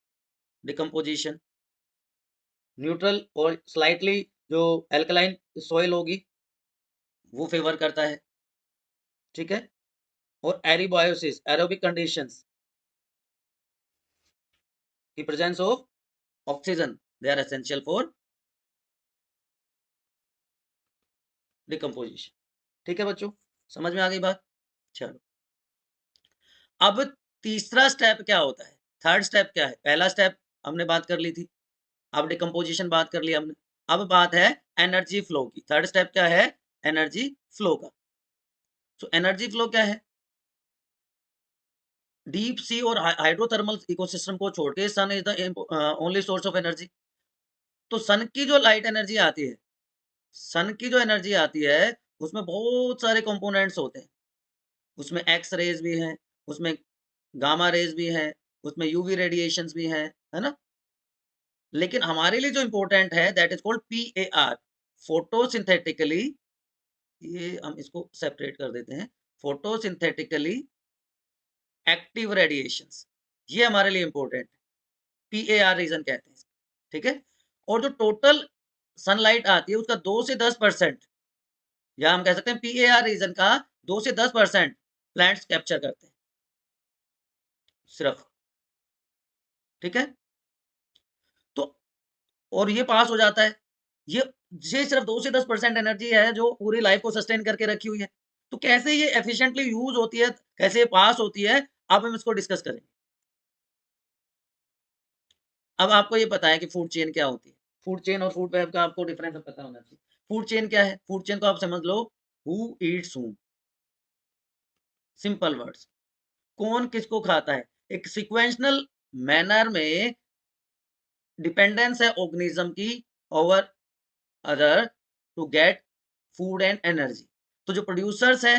decomposition. Neutral और स्लाइटली जो एल्कलाइन सॉइल होगी वो फेवर करता है, ठीक है। और एरिबायोसिस एरोबिक कंडीशंस की presence of oxygen they are essential for decomposition. ठीक है बच्चों, समझ में आ गई बात। चलो अब तीसरा स्टेप क्या होता है, थर्ड स्टेप क्या है। पहला स्टेप हमने बात कर ली थी, अब डिकम्पोजिशन बात कर लिया हमने। अब बात है एनर्जी फ्लो की। थर्ड स्टेप क्या है, एनर्जी फ्लो का। तो एनर्जी फ्लो क्या है, डीप सी और हाइड्रोथर्मल इकोसिस्टम को छोड़ के sun is the only source of energy. तो सन की जो लाइट एनर्जी आती है, सन की जो एनर्जी आती है उसमें बहुत सारे कंपोनेंट्स होते हैं। उसमें एक्स रेज भी हैं, उसमें गामा रेज भी हैं, उसमें यूवी रेडिएशंस भी हैं, है ना। लेकिन हमारे लिए जो इंपॉर्टेंट है that is called PAR, photosynthetically, ये हम इसको सेपरेट कर देते हैं, फोटोसिंथेटिकली एक्टिव रेडिएशंस, ये हमारे लिए इंपॉर्टेंट है। PAR रीजन कहते हैं, ठीक है। और जो टोटल सनलाइट आती है उसका 2 से 10%, या हम कह सकते हैं PAR रीजन का 2 से 10% प्लांट्स कैप्चर करते हैं सिर्फ, ठीक है। तो और ये पास हो जाता है, ये ये सिर्फ 2 से 10% एनर्जी है जो पूरी लाइफ को सस्टेन करके रखी हुई है। तो कैसे ये एफिशिएंटली यूज होती है, कैसे पास होती है, अब हम इसको डिस्कस करेंगे। अब आपको ये पता है कि फूड चेन क्या होती है, फूड चेन और फूड वेब का आपको डिफरेंस पता होना चाहिए। फूड चेन क्या है, फूड चेन को आप समझ लो, who eats whom, simple words, कौन किसको खाता है। एक सिक्वेंशनल मैनर में डिपेंडेंस है ऑर्गेनिज्म की over other to get food and energy. तो जो प्रोड्यूसर्स है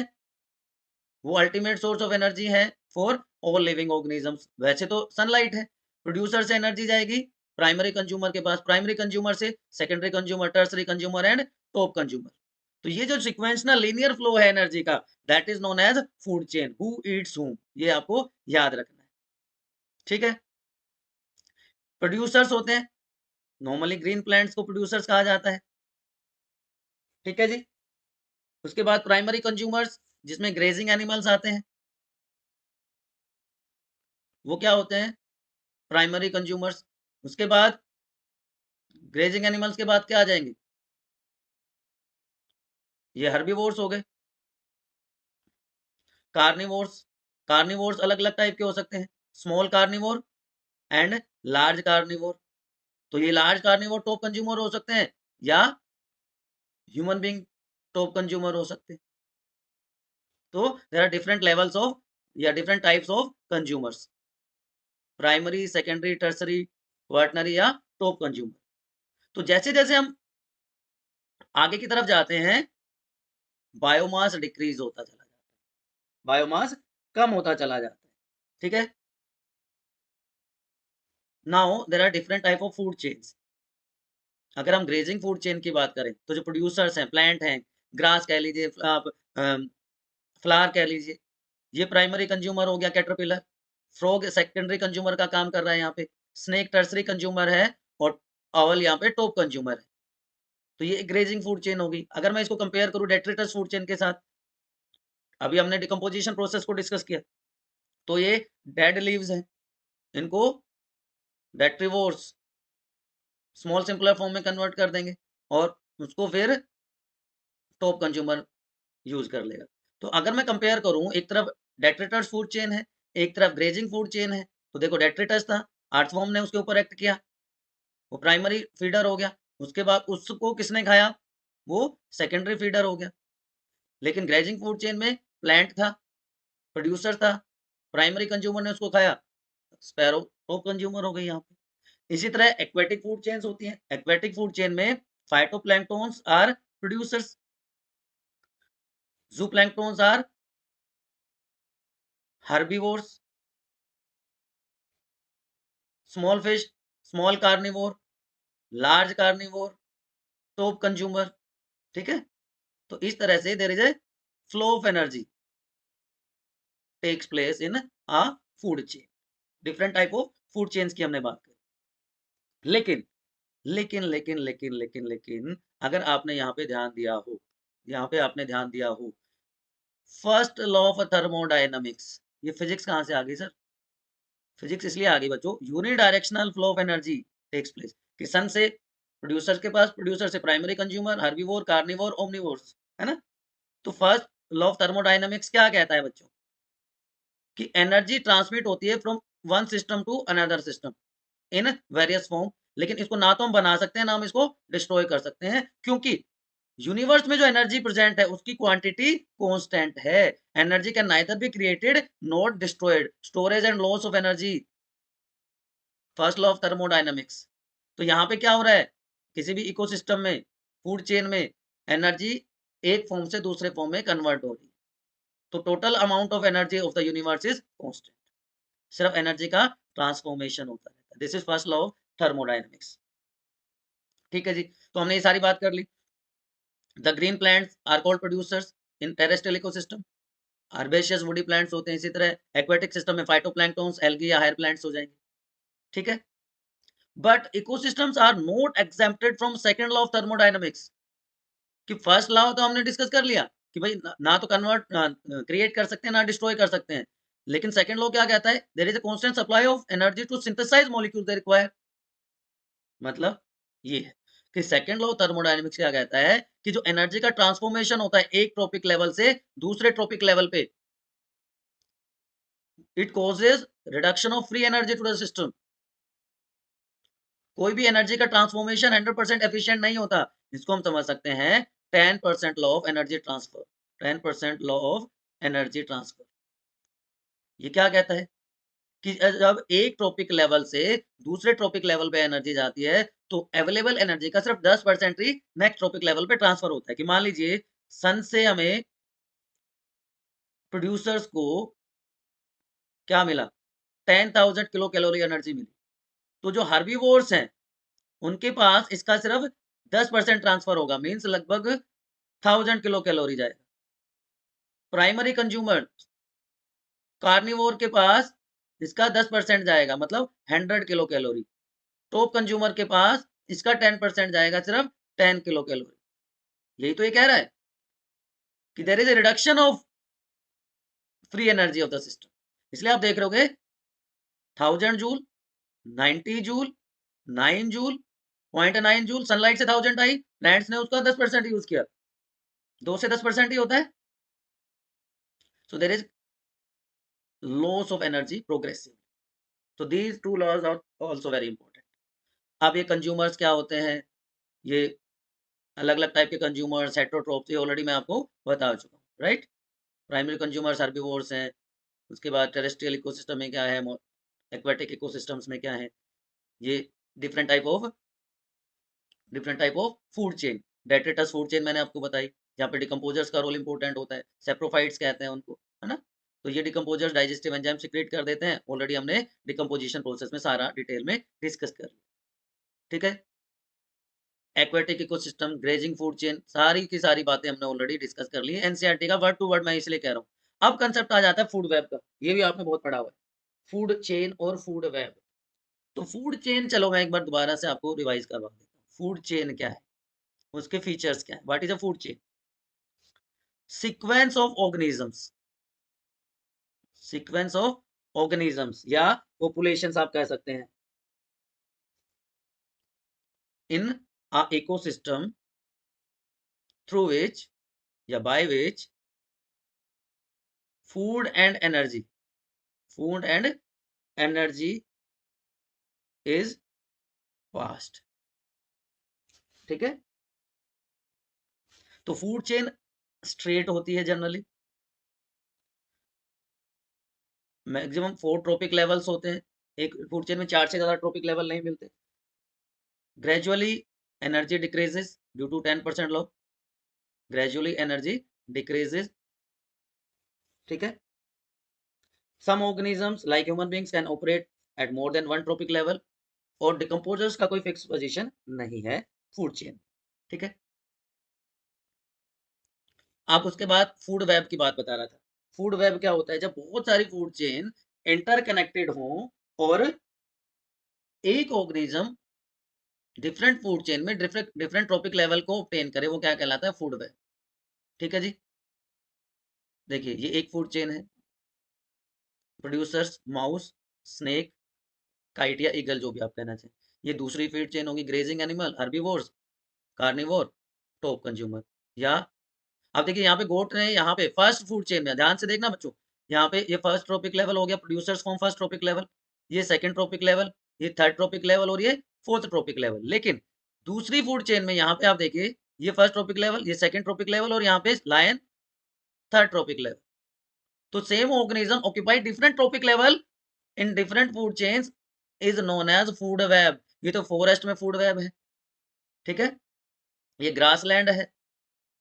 वो अल्टीमेट सोर्स ऑफ एनर्जी है फॉर ऑल लिविंग ऑर्गेनिजम्स। वैसे तो सनलाइट है, प्रोड्यूसर से एनर्जी जाएगी प्राइमरी कंज्यूमर के पास, प्राइमरी कंज्यूमर से secondary consumer, tertiary consumer and top consumer. तो ये जो सिक्वेंशनल लीनियर फ्लो है एनर्जी का, that is known as food chain, who eats whom, ये आपको याद रखना है, ठीक है। प्रोड्यूसर्स होते हैं, नॉर्मली ग्रीन प्लांट्स को प्रोड्यूसर्स कहा जाता है, ठीक है जी। उसके बाद प्राइमरी कंज्यूमर्स जिसमें ग्रेजिंग एनिमल्स आते हैं, वो क्या होते हैं, प्राइमरी कंज्यूमर्स। उसके बाद ग्रेजिंग एनिमल्स के बाद क्या आ जाएंगे, ये हर्बीवोर्स हो गए। कार्निवोर्स, कार्निवोर्स अलग अलग टाइप के हो सकते हैं, small carnivore and large carnivore. तो ये लार्ज कार्निवोर टॉप कंज्यूमर हो सकते हैं या ह्यूमन बीइंग टॉप कंज्यूमर हो सकते हैं। तो there are different levels of या different types of consumers, primary, secondary, tertiary, quaternary या टॉप कंज्यूमर। तो जैसे जैसे हम आगे की तरफ जाते हैं बायोमास डिक्रीज होता चला जाता है, बायोमास कम होता चला जाता है, ठीक है। Now there are different type of food chains. अगर हम ग्रेजिंग फूड चेन की बात करें तो जो प्रोड्यूसर्स हैं, प्लांट हैं, ग्रास कह लीजिए, आप फ्लावर कह लीजिए, ये प्राइमरी कंज्यूमर हो गया, कैटरपिलर। फ्रॉग सेकेंडरी कंज्यूमर का काम कर रहा है यहाँ पे, स्नेक टर्सरी कंज्यूमर है और ऑवल यहाँ पे टॉप कंज्यूमर है। तो ये ग्रेजिंग फूड चेन होगी। अगर मैं इसको कंपेयर करूं डेट्रिटस फूड चेन के साथ, अभी हमने डिकम्पोजिशन प्रोसेस को डिस्कस किया, तो ये डेड लीव्स हैं, इनको डेट्रीवोर्स स्मॉल सिंपलर फॉर्म में कन्वर्ट कर देंगे और उसको फिर टॉप कंज्यूमर यूज कर लेगा। तो अगर मैं कंपेयर करूं, एक तरफ डेट्रिटस फूड चेन है, एक तरफ ग्रेजिंग फूड चेन है, तो देखो डेट्रिटस था, अर्थवॉर्म ने उसके ऊपर एक्ट किया, वो प्राइमरी फीडर हो गया। उसके बाद उसको किसने खाया, वो सेकेंडरी फीडर हो गया। लेकिन ग्रेजिंग फूड चेन में प्लांट था, प्रोड्यूसर था, प्राइमरी कंज्यूमर ने उसको खाया, स्पैरो टॉप कंज्यूमर हो गई यहाँ पे। इसी तरह एक्वेटिक फूड चेन्स होती हैं, एक्वेटिक फूड चेन में phytoplanktons are producers, zooplankton are herbivores, small fish, small carnivore, large carnivore, top consumer, ठीक है। तो इस तरह से there is a flow of energy takes place in a food chain. Different type of food chains की हमने बात करी। लेकिन अगर आपने यहाँ पे ध्यान दिया हो, यहाँ पे आपने ध्यान दिया हो, फर्स्ट लॉ ऑफ थर्मोडायनामिक्स, ये फिजिक्स कहाँ से आ गई सर? फिजिक्स इसलिए आ गई बच्चों, unidirectional flow of energy takes place, कि सन से प्रोड्यूसर के पास, प्रोड्यूसर से primary consumer, herbivore, carnivore, omnivores, है ना। तो फर्स्ट लॉ ऑफ थर्मोडायनामिक्स क्या कहता है बच्चों? कि एनर्जी ट्रांसमिट होती है from one system to another system in various form. लेकिन इसको ना तो हम बना सकते हैं, ना हम इसको डिस्ट्रॉय कर सकते हैं, क्योंकि यूनिवर्स में जो एनर्जी प्रेजेंट है उसकी क्वांटिटी कांस्टेंट है। Energy can neither be created not destroyed, storage and loss of energy, first law of thermodynamics. तो यहाँ पे क्या हो रहा है, किसी भी इकोसिस्टम में, फूड चेन में, एनर्जी एक फॉर्म से दूसरे फॉर्म में कन्वर्ट हो रही है। तो total amount of energy of the universe is constant, सिर्फ एनर्जी का ट्रांसफॉर्मेशन होता है। This is first law of thermodynamics. ठीक है जी, तो हमने ये सारी बात कर ली। The green plants are called producers in terrestrial ecosystem. Herbaceous woody plants होते हैं। इसी तरह एक्वेटिक सिस्टम में फाइटोप्लैंक्टन्स, एल्गी या हायर प्लांट्स हो जाएंगे। ठीक है। But ecosystems are not exempted from second law of thermodynamics. कि फर्स्ट लॉ तो हमने डिस्कस कर लिया कि भाई ना तो कन्वर्ट क्रिएट कर सकते हैं, ना डिस्ट्रॉय कर सकते हैं। लेकिन सेकंड लॉ क्या कहता है? There is a constant supply of energy to synthesize molecule they require. मतलब ये है कि सेकंड लॉ थर्मोडायनेमिक्स क्या कहता है कि जो एनर्जी का ट्रांसफॉर्मेशन होता है एक ट्रॉपिक लेवल से दूसरे ट्रॉपिक लेवल पे, it causes reduction of free energy to the system. कोई भी एनर्जी का ट्रांसफॉर्मेशन 100% एफिशिएंट नहीं होता। इसको हम समझ सकते हैं 10% law of energy transfer. 10% law of energy transfer ये क्या कहता है कि जब एक ट्रॉपिक लेवल से दूसरे ट्रॉपिक लेवल पे एनर्जी जाती है तो अवेलेबल एनर्जी का सिर्फ 10% ही नेक्स्ट ट्रॉपिक लेवल पे ट्रांसफर होता है। कि मान लीजिए सन से हमें प्रोड्यूसर्स को क्या मिला, 10,000 किलो कैलोरी एनर्जी मिली। तो जो हर्बीवोर्स हैं उनके पास इसका सिर्फ 10% ट्रांसफर होगा, मीन्स लगभग 1000 किलो कैलोरी जाएगा। प्राइमरी कंज्यूमर कार्निवोर के पास इसका 10% जाएगा, मतलब 100 किलो कैलोरी। टॉप कंज्यूमर के पास इसका 10% जाएगा, सिर्फ 10 किलो कैलोरी। यही तो ये कह रहा है कि there is a reduction of free energy of the system. इसलिए आप देख रहे हो 1000 joule, 90 joule, 9 joule, 0.9 joule, sunlight से 1000 आई, प्लांट्स ने उसका 10% यूज किया। 2 से 10% ही होता है। So there is loss of energy progressive. तो these two laws are also very important. अब ये कंज्यूमर्स क्या होते हैं, ये अलग अलग टाइप के कंज्यूमर्स, हेटेरोट्रोप्स, ये ऑलरेडी मैं आपको बता चुका हूँ, राइट। प्राइमरी कंज्यूमर्स हर्बीवोर्स हैं। उसके बाद टेरेस्ट्रियल इकोसिस्टम में क्या है, एक्वेटिक इकोसिस्टम्स में क्या है, ये different type of food chain. Detritus food chain मैंने आपको बताई, जहाँ पे डिकम्पोजर्स का रोल इंपॉर्टेंट होता है। सेप्रोफाइट्स कहते हैं उनको, है ना। तो ये डिकम्पोजर्स डाइजेस्टिव एंजाइम सीक्रेट कर देते हैं। ऑलरेडी हमने डिकम्पोजिशन प्रोसेस में सारा डिटेल में डिस्कस कर लिया। ठीक है। Aquatic ecosystem, grazing food chain, सारी की सारी बातें हमने ऑलरेडी डिस्कस कर ली है। एनसीईआरटी का वर्ड टू वर्ड मैं इसलिए कह रहा हूँ। अब कंसेप्ट आ जाता है फूड वेब का। ये भी आपने बहुत पढ़ा हुआ है, फूड चेन और फूड वेब। तो फूड चेन, चलो मैं एक बार दोबारा से आपको रिवाइज करवा देता हूँ। फूड चेन क्या है, उसके फीचर्स क्या है, what is a food chain? Sequence of organisms, sequence of organisms या पॉपुलेशंस आप कह सकते हैं, इन अ इकोसिस्टम थ्रू विच या by which food and energy is passed. ठीक है। तो फूड चेन स्ट्रेट होती है जनरली, मैक्सिमम 4 ट्रॉपिक लेवल्स होते हैं। एक फूड चेन में 4 से ज्यादा ट्रॉपिक लेवल नहीं मिलते। Gradually energy decreases due to 10% law, gradually energy decreases. ठीक है। Some organisms like human beings can operate at more than 1 tropic level. और डिकम्पोजर्स का कोई फिक्स पोजीशन नहीं है फूड चेन। ठीक है। आप उसके बाद फूड वेब की बात बता रहा था। फूड वेब क्या होता है? जब बहुत सारी फूड चेन इंटरकनेक्टेड हो और एक ऑर्गेनिज्म डिफरेंट फूड चेन में डिफरेंट डिफरेंट ट्रॉपिक लेवल को ऑब्टेन करे, वो क्या कहलाता है? Food web. ठीक है जी। देखिए ये एक फूड चेन है, प्रोड्यूसर्स माउस, स्नेक, काइट या ईगल, जो भी आप कहना चाहें। ये दूसरी फीड चेन होगी, grazing animal, herbivores, carnivore, top consumer. या अब देखिए यहाँ पे गोट है, यहाँ पे फर्स्ट फूड चेन में ध्यान से देखना बच्चों, यहाँ पे ये फर्स्ट ट्रॉपिक लेवल हो गया, producers form first tropic level, ये सेकंड ट्रॉपिक लेवल, ये थर्ड ट्रॉपिक लेवल और ये फोर्थ ट्रॉपिक लेवल। लेकिन दूसरी फूड चेन में यहाँ पे आप देखिए, ये फर्स्ट ट्रॉपिक लेवल, ये सेकंड ट्रॉपिक लेवल और यहाँ पे लायन थर्ड ट्रॉपिक लेवल। तो same organism occupy different tropic level in different food chains is known as food web. ये तो फॉरेस्ट में फूड वेब है, ठीक है, ये ग्रासलैंड है,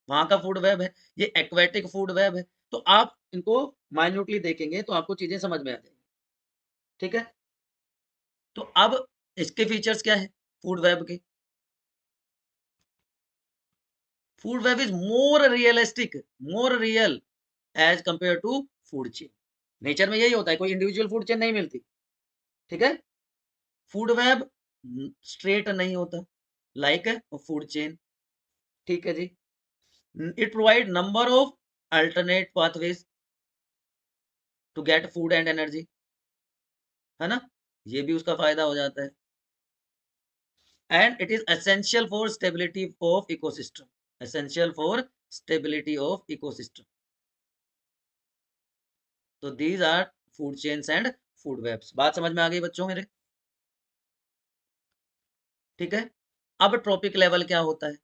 वहां का फूड वेब है, ये एक्वेटिक फूड वेब है। तो आप इनको माइन्यूटली देखेंगे तो आपको चीजें समझ में आ जाएंगी, ठीक है। तो अब इसके फीचर्स क्या है फूड वेब के? Food web is more realistic, more real as compare to food chain. Nature में यही होता है, कोई इंडिविजुअल फूड चेन नहीं मिलती, ठीक है। फूड वेब स्ट्रेट नहीं होता लाइक फूड चेन, ठीक है जी। It provide number of alternate pathways to get food and energy, है ना, ये भी उसका फायदा हो जाता है। And it is essential for stability of ecosystem, essential for stability of ecosystem. तो these are food chains and food webs. बात समझ में आ गई बच्चों मेरे? ठीक है। अब ट्रॉपिक लेवल क्या होता है?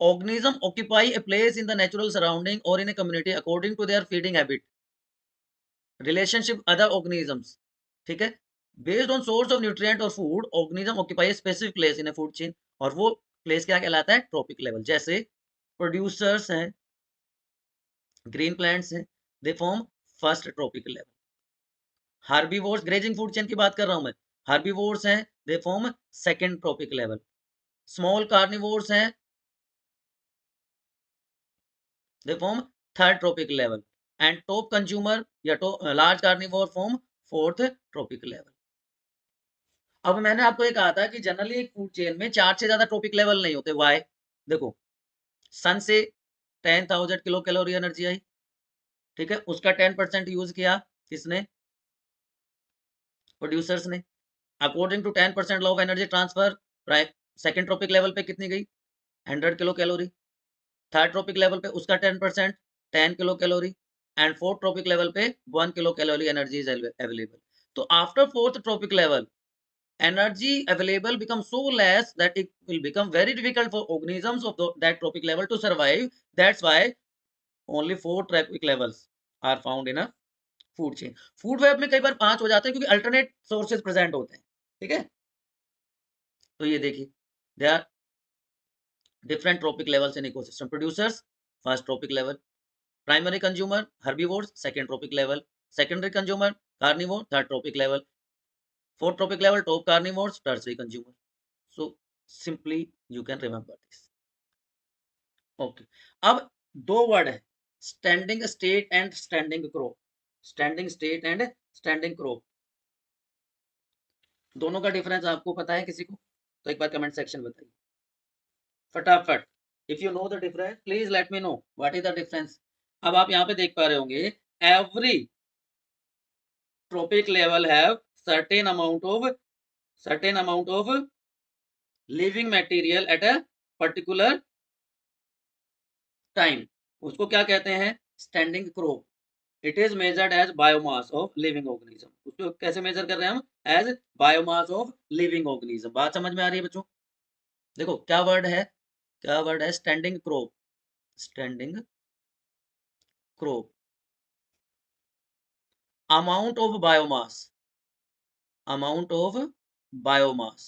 Organism occupy a place in the natural surrounding और in a community according to their feeding habit, relationship other organisms, ठीक है। Based on source of nutrient और food, organism occupy specific place in a food chain, और वो place क्या कहलाता है? Trophic level. जैसे प्रोड्यूसर्स हैं, ग्रीन प्लांट्स हैं, they form first tropic level. Herbivores, grazing food chain की बात कर रहा हूं मैं, हार्बीवोर्स हैं, they form second tropic level. Small carnivores हैं, they form third tropic level. And top consumer या large carnivore form fourth trophic level. अब मैंने आपको ये कहा था कि जनरली एक फूड चेन में 4 से ज्यादा ट्रॉपिक लेवल नहीं होते। वाई? देखो, सन से 10,000 किलो कैलोरी एनर्जी आई, ठीक है, उसका 10% यूज किया किसने? प्रोड्यूसर्स ने। According to 10% law of energy transfer, second tropic level पे कितनी गई? 100 kilo calorie. Third tropic level पे उसका 10%, 10 kilo calorie. And fourth trophic level पे 1 kilo calorie energy is available. तो after fourth trophic level, energy available becomes so less that it will become very difficult for organisms of that tropic level to survive. That's why only 4 tropic levels are found in a food chain. Food web में कई बार 5 हो जाते हैं क्योंकि alternate sources present होते हैं, ठीक है। तो ये देखिए, they are different tropic levels in ecosystem. Producers first tropic level, primary consumer herbivores second tropic level, secondary consumer carnivore third tropic level, fourth tropic level top carnivores, tertiary consumer. So simply you can remember this. Okay. अब दो word है, standing state and standing crop. Standing state and standing crop, दोनों का difference आपको पता है किसी को? तो एक बार कमेंट सेक्शन बताइए फटाफट। If you know the difference please let me know what is the difference. अब आप यहाँ पे देख पा रहे होंगे, every tropic level have certain amount of living material at a particular time. उसको क्या कहते हैं? Standing crop. It is measured as biomass of living organism. उसको कैसे मेजर कर रहे हैं हम? As biomass of living organism. बात समझ में आ रही है बच्चों? देखो क्या वर्ड है, क्या वर्ड है? Standing crop, standing crop. Amount of biomass, amount of biomass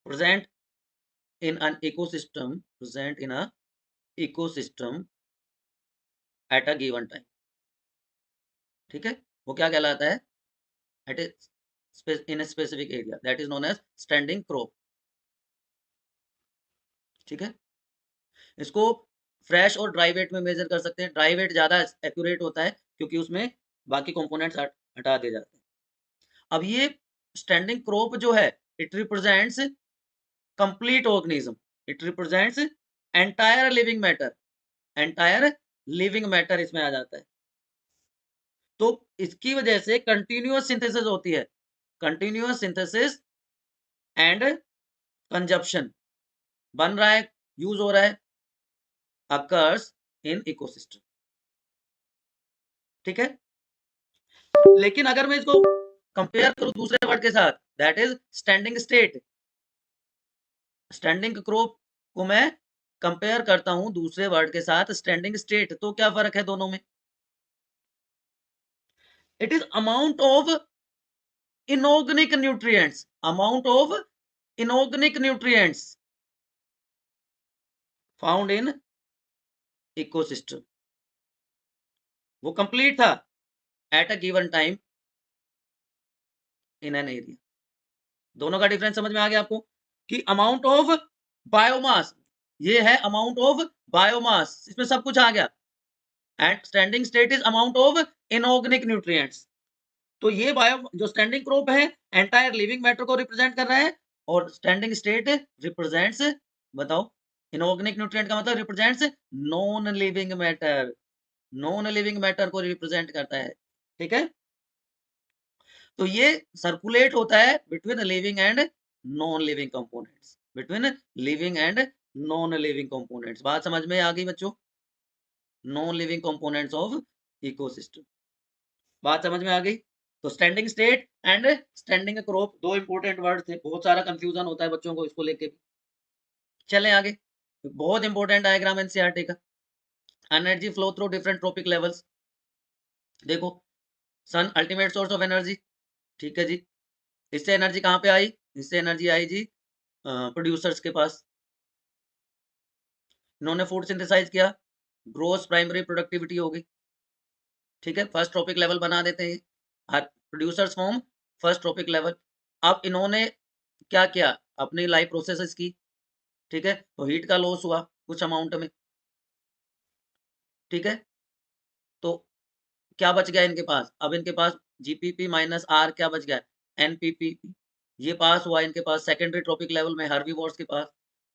present in an ecosystem, present in a ecosystem at a given time, ठीक है, वो क्या कहलाता है? At a in a specific area, that is known as standing crop, ठीक है। इसको fresh और ड्राई वेट में मेजर कर सकते हैं। ड्राई वेट ज्यादा एक्यूरेट होता है क्योंकि उसमें बाकी कंपोनेंट्स हटा दिए जाते हैं। अब ये स्टैंडिंग क्रॉप जो है it represents complete organism, it represents entire living matter, entire living matter इसमें आ जाता है। तो इसकी वजह से कंटिन्यूअस सिंथेसिस होती है, कंटिन्यूअस सिंथेसिस एंड कंजप्शन बन रहा है, यूज हो रहा है, अकर्स इन इकोसिस्टम। ठीक है, लेकिन अगर मैं इसको कंपेयर करूं दूसरे वर्ड के साथ, that is standing state, standing crop को मैं कंपेयर करता हूं दूसरे वर्ड के साथ स्टैंडिंग स्टेट, तो क्या फर्क है दोनों में? It is amount of inorganic nutrients, amount of inorganic nutrients found in ecosystem, वो कंप्लीट था at a given time in an area. दोनों का डिफरेंस समझ में आ गया आपको कि अमाउंट ऑफ बायोमास, ये है अमाउंट ऑफ बायोमास, इसमें सब कुछ आ गया, and standing state is amount of inorganic nutrients. तो ये बायो जो स्टैंडिंग क्रॉप है एंटायर लिविंग मैटर को रिप्रेजेंट कर रहा है, और स्टैंडिंग स्टेट रिप्रेजेंट्स, बताओ, इनऑर्गेनिक न्यूट्रिएंट का मतलब represents non living matter, non living matter को रिप्रेजेंट करता है। ठीक है, तो ये सर्कुलेट होता है between living and non living components, between living and non living components. बात समझ में आ गई बच्चों? Non living components of ecosystem, बात समझ में आ गई? तो standing state and standing crop दो इंपॉर्टेंट वर्ड थे, बहुत सारा कंफ्यूजन होता है बच्चों को इसको लेके भी। चलें आगे, बहुत इंपॉर्टेंट डायग्राम एनसीईआरटी का, energy flow through different tropic levels. देखो, सन अल्टीमेट सोर्स ऑफ एनर्जी, ठीक है जी, इससे एनर्जी कहाँ पे आई? इससे एनर्जी आई जी प्रोड्यूसर्स के पास, इन्होंने फूड सिंथेसाइज किया, ग्रोस प्राइमरी प्रोडक्टिविटी होगी। ठीक है, फर्स्ट ट्रॉपिक लेवल बना देते हैं, producers form first tropic level. अब इन्होंने क्या किया? अपनी लाइफ प्रोसेसेस की, ठीक है, तो हीट का लॉस हुआ कुछ अमाउंट में। ठीक है, तो क्या बच गया इनके पास? अब इनके पास जीपीपी माइनस आर क्या बच गया? एनपीपी। ये पास हुआ इनके पास सेकेंडरी ट्रॉपिक लेवल में हर्बीवोर्स के पास,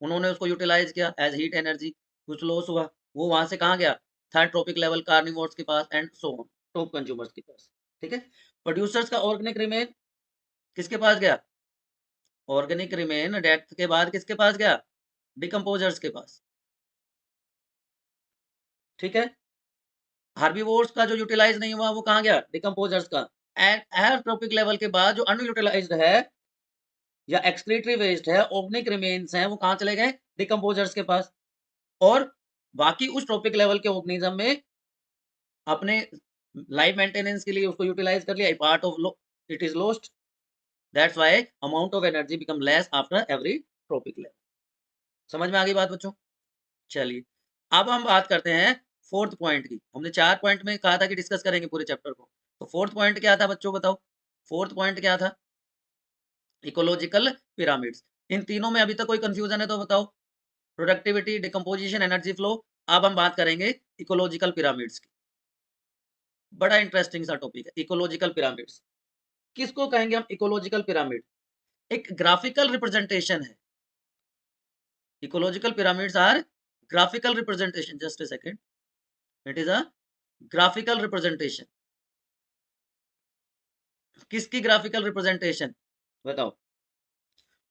उन्होंने उसको यूटिलाइज किया एज हीट एनर्जी, कुछ लॉस हुआ, वो वहां से कहाँ गया? थर्ड ट्रॉपिक लेवल कार्निवोर्स के पास and so on, top consumers के पास। ठीक है, प्रोड्यूसर्स का ऑर्गेनिक रिमेन किसके पास गया? ऑर्गेनिक रिमेन डेथ के बाद किसके पास गया? डिकम्पोजर्स के पास। ठीक है, हार्बीवोर्स का जो यूटिलाइज नहीं हुआ वो कहाँ गया? डिकम्पोजर्स का। एंड ट्रॉपिक लेवल के बाद जो अनयूटिलाइज्ड है या एक्सक्रीटरी वेस्ट है, ऑर्गेनिक रिमेन्स हैं, वो कहाँ चले गए? डिकम्पोजर्स के पास। और बाकी उस ट्रॉपिक लेवल के ऑर्गेनिज्म में अपने लाइफ मेंटेनेंस के लिए उसको यूटिलाइज कर लिया, part of it is lost, that's why amount of energy become less after every tropic level. समझ में आ गई बात बच्चों? चलिए, अब हम बात करते हैं फोर्थ पॉइंट की। हमने 4 पॉइंट में कहा था कि डिस्कस करेंगे पूरे चैप्टर को, तो फोर्थ पॉइंट क्या था बच्चों, बताओ? फोर्थ पॉइंट क्या था? Ecological pyramids. इन तीनों में अभी तक कोई कंफ्यूजन है तो बताओ? Productivity, decomposition, energy flow. अब हम बात करेंगे इकोलॉजिकल पिरामिड्स की। बड़ा इंटरेस्टिंग सा टॉपिक है इकोलॉजिकल पिरामिड्स। किसको कहेंगे हम इकोलॉजिकल पिरामिड? एक ग्राफिकल रिप्रेजेंटेशन है। Ecological pyramids are graphical representation, just a second, it is a graphical representation. किसकी ग्राफिकल रिप्रेजेंटेशन? बताओ?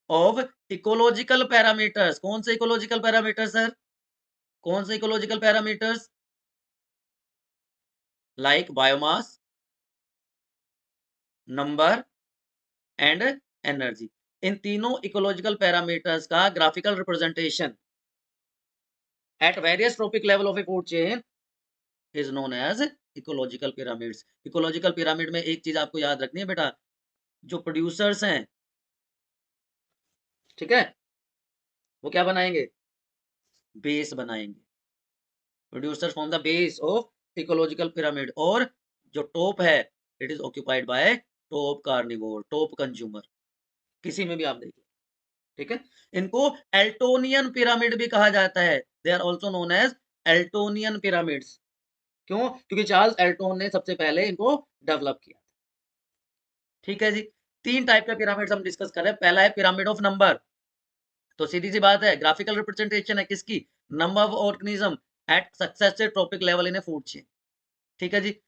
Of ecological parameters. कौन से इकोलॉजिकल पैरामीटर्स सर? कौन से ecological parameters? Like biomass, number and energy. इन तीनों इकोलॉजिकल पैरामीटर्स का graphical representation at various trophic level of a food chain is known as ecological pyramids. Ecological pyramid में एक चीज आपको याद रखनी है बेटा, जो प्रोड्यूसर्स हैं, ठीक है, वो क्या बनाएंगे? बेस बनाएंगे। Producers form the base of ecological pyramid, और जो टॉप है it is occupied by top carnivore, top consumer, किसी में भी आप देखिए। ठीक है, इनको एल्टोनियन पिरामिड भी कहा जाता है, they are also known as Eltonian pyramids. क्यों? क्योंकि चार्ल्स एल्टोन ने सबसे पहले इनको डेवलप किया। ठीक है जी। 3 टाइप के पिरामिड्स हम डिस्कस कर रहे हैं। पहला है पिरामिड ऑफ नंबर। तो सीधी सी बात है, ग्राफिकल रिप्रेजेंटेशन है किसकी? Number of organism at successive tropic level in a food chain. ठीक है जी।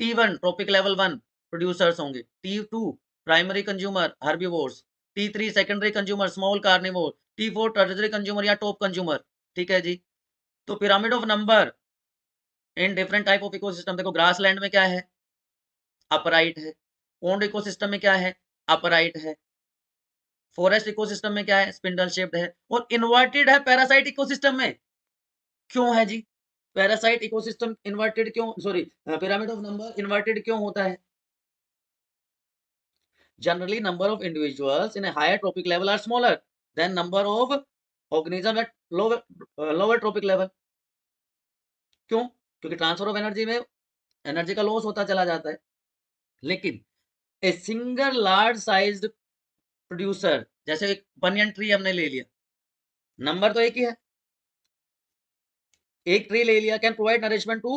T1 ट्रॉपिक लेवल 1 प्रोड्यूसर्स होंगे, T2 primary consumer herbivores, T3 secondary consumer small carnivore, T4 tertiary consumer या top consumer. ठीक है जी। तो pyramid of number in different type of ecosystem, देखो grassland में क्या है? अपराइट है। पोन्ड इकोसिस्टम में क्या है? अपराइट है। फॉरेस्ट इकोसिस्टम में क्या है? स्पिंडल शेप्ड है। और इन्वर्टेड है पैरासाइट इकोसिस्टम में। क्यों है जी? पैरासाइट इकोसिस्टम इन्वर्टेड क्यों, sorry pyramid of number inverted क्यों होता है? Generally, number of individuals in a higher trophic level are smaller than number of organisms at lower trophic level. क्यों? क्योंकि ट्रांसफर ऑफ एनर्जी में एनर्जी का loss होता चला जाता है। लेकिन a single large sized producer, जैसे एक बनियन ट्री हमने ले लिया, नंबर तो एक ही है, एक ट्री ले लिया, can provide nourishment to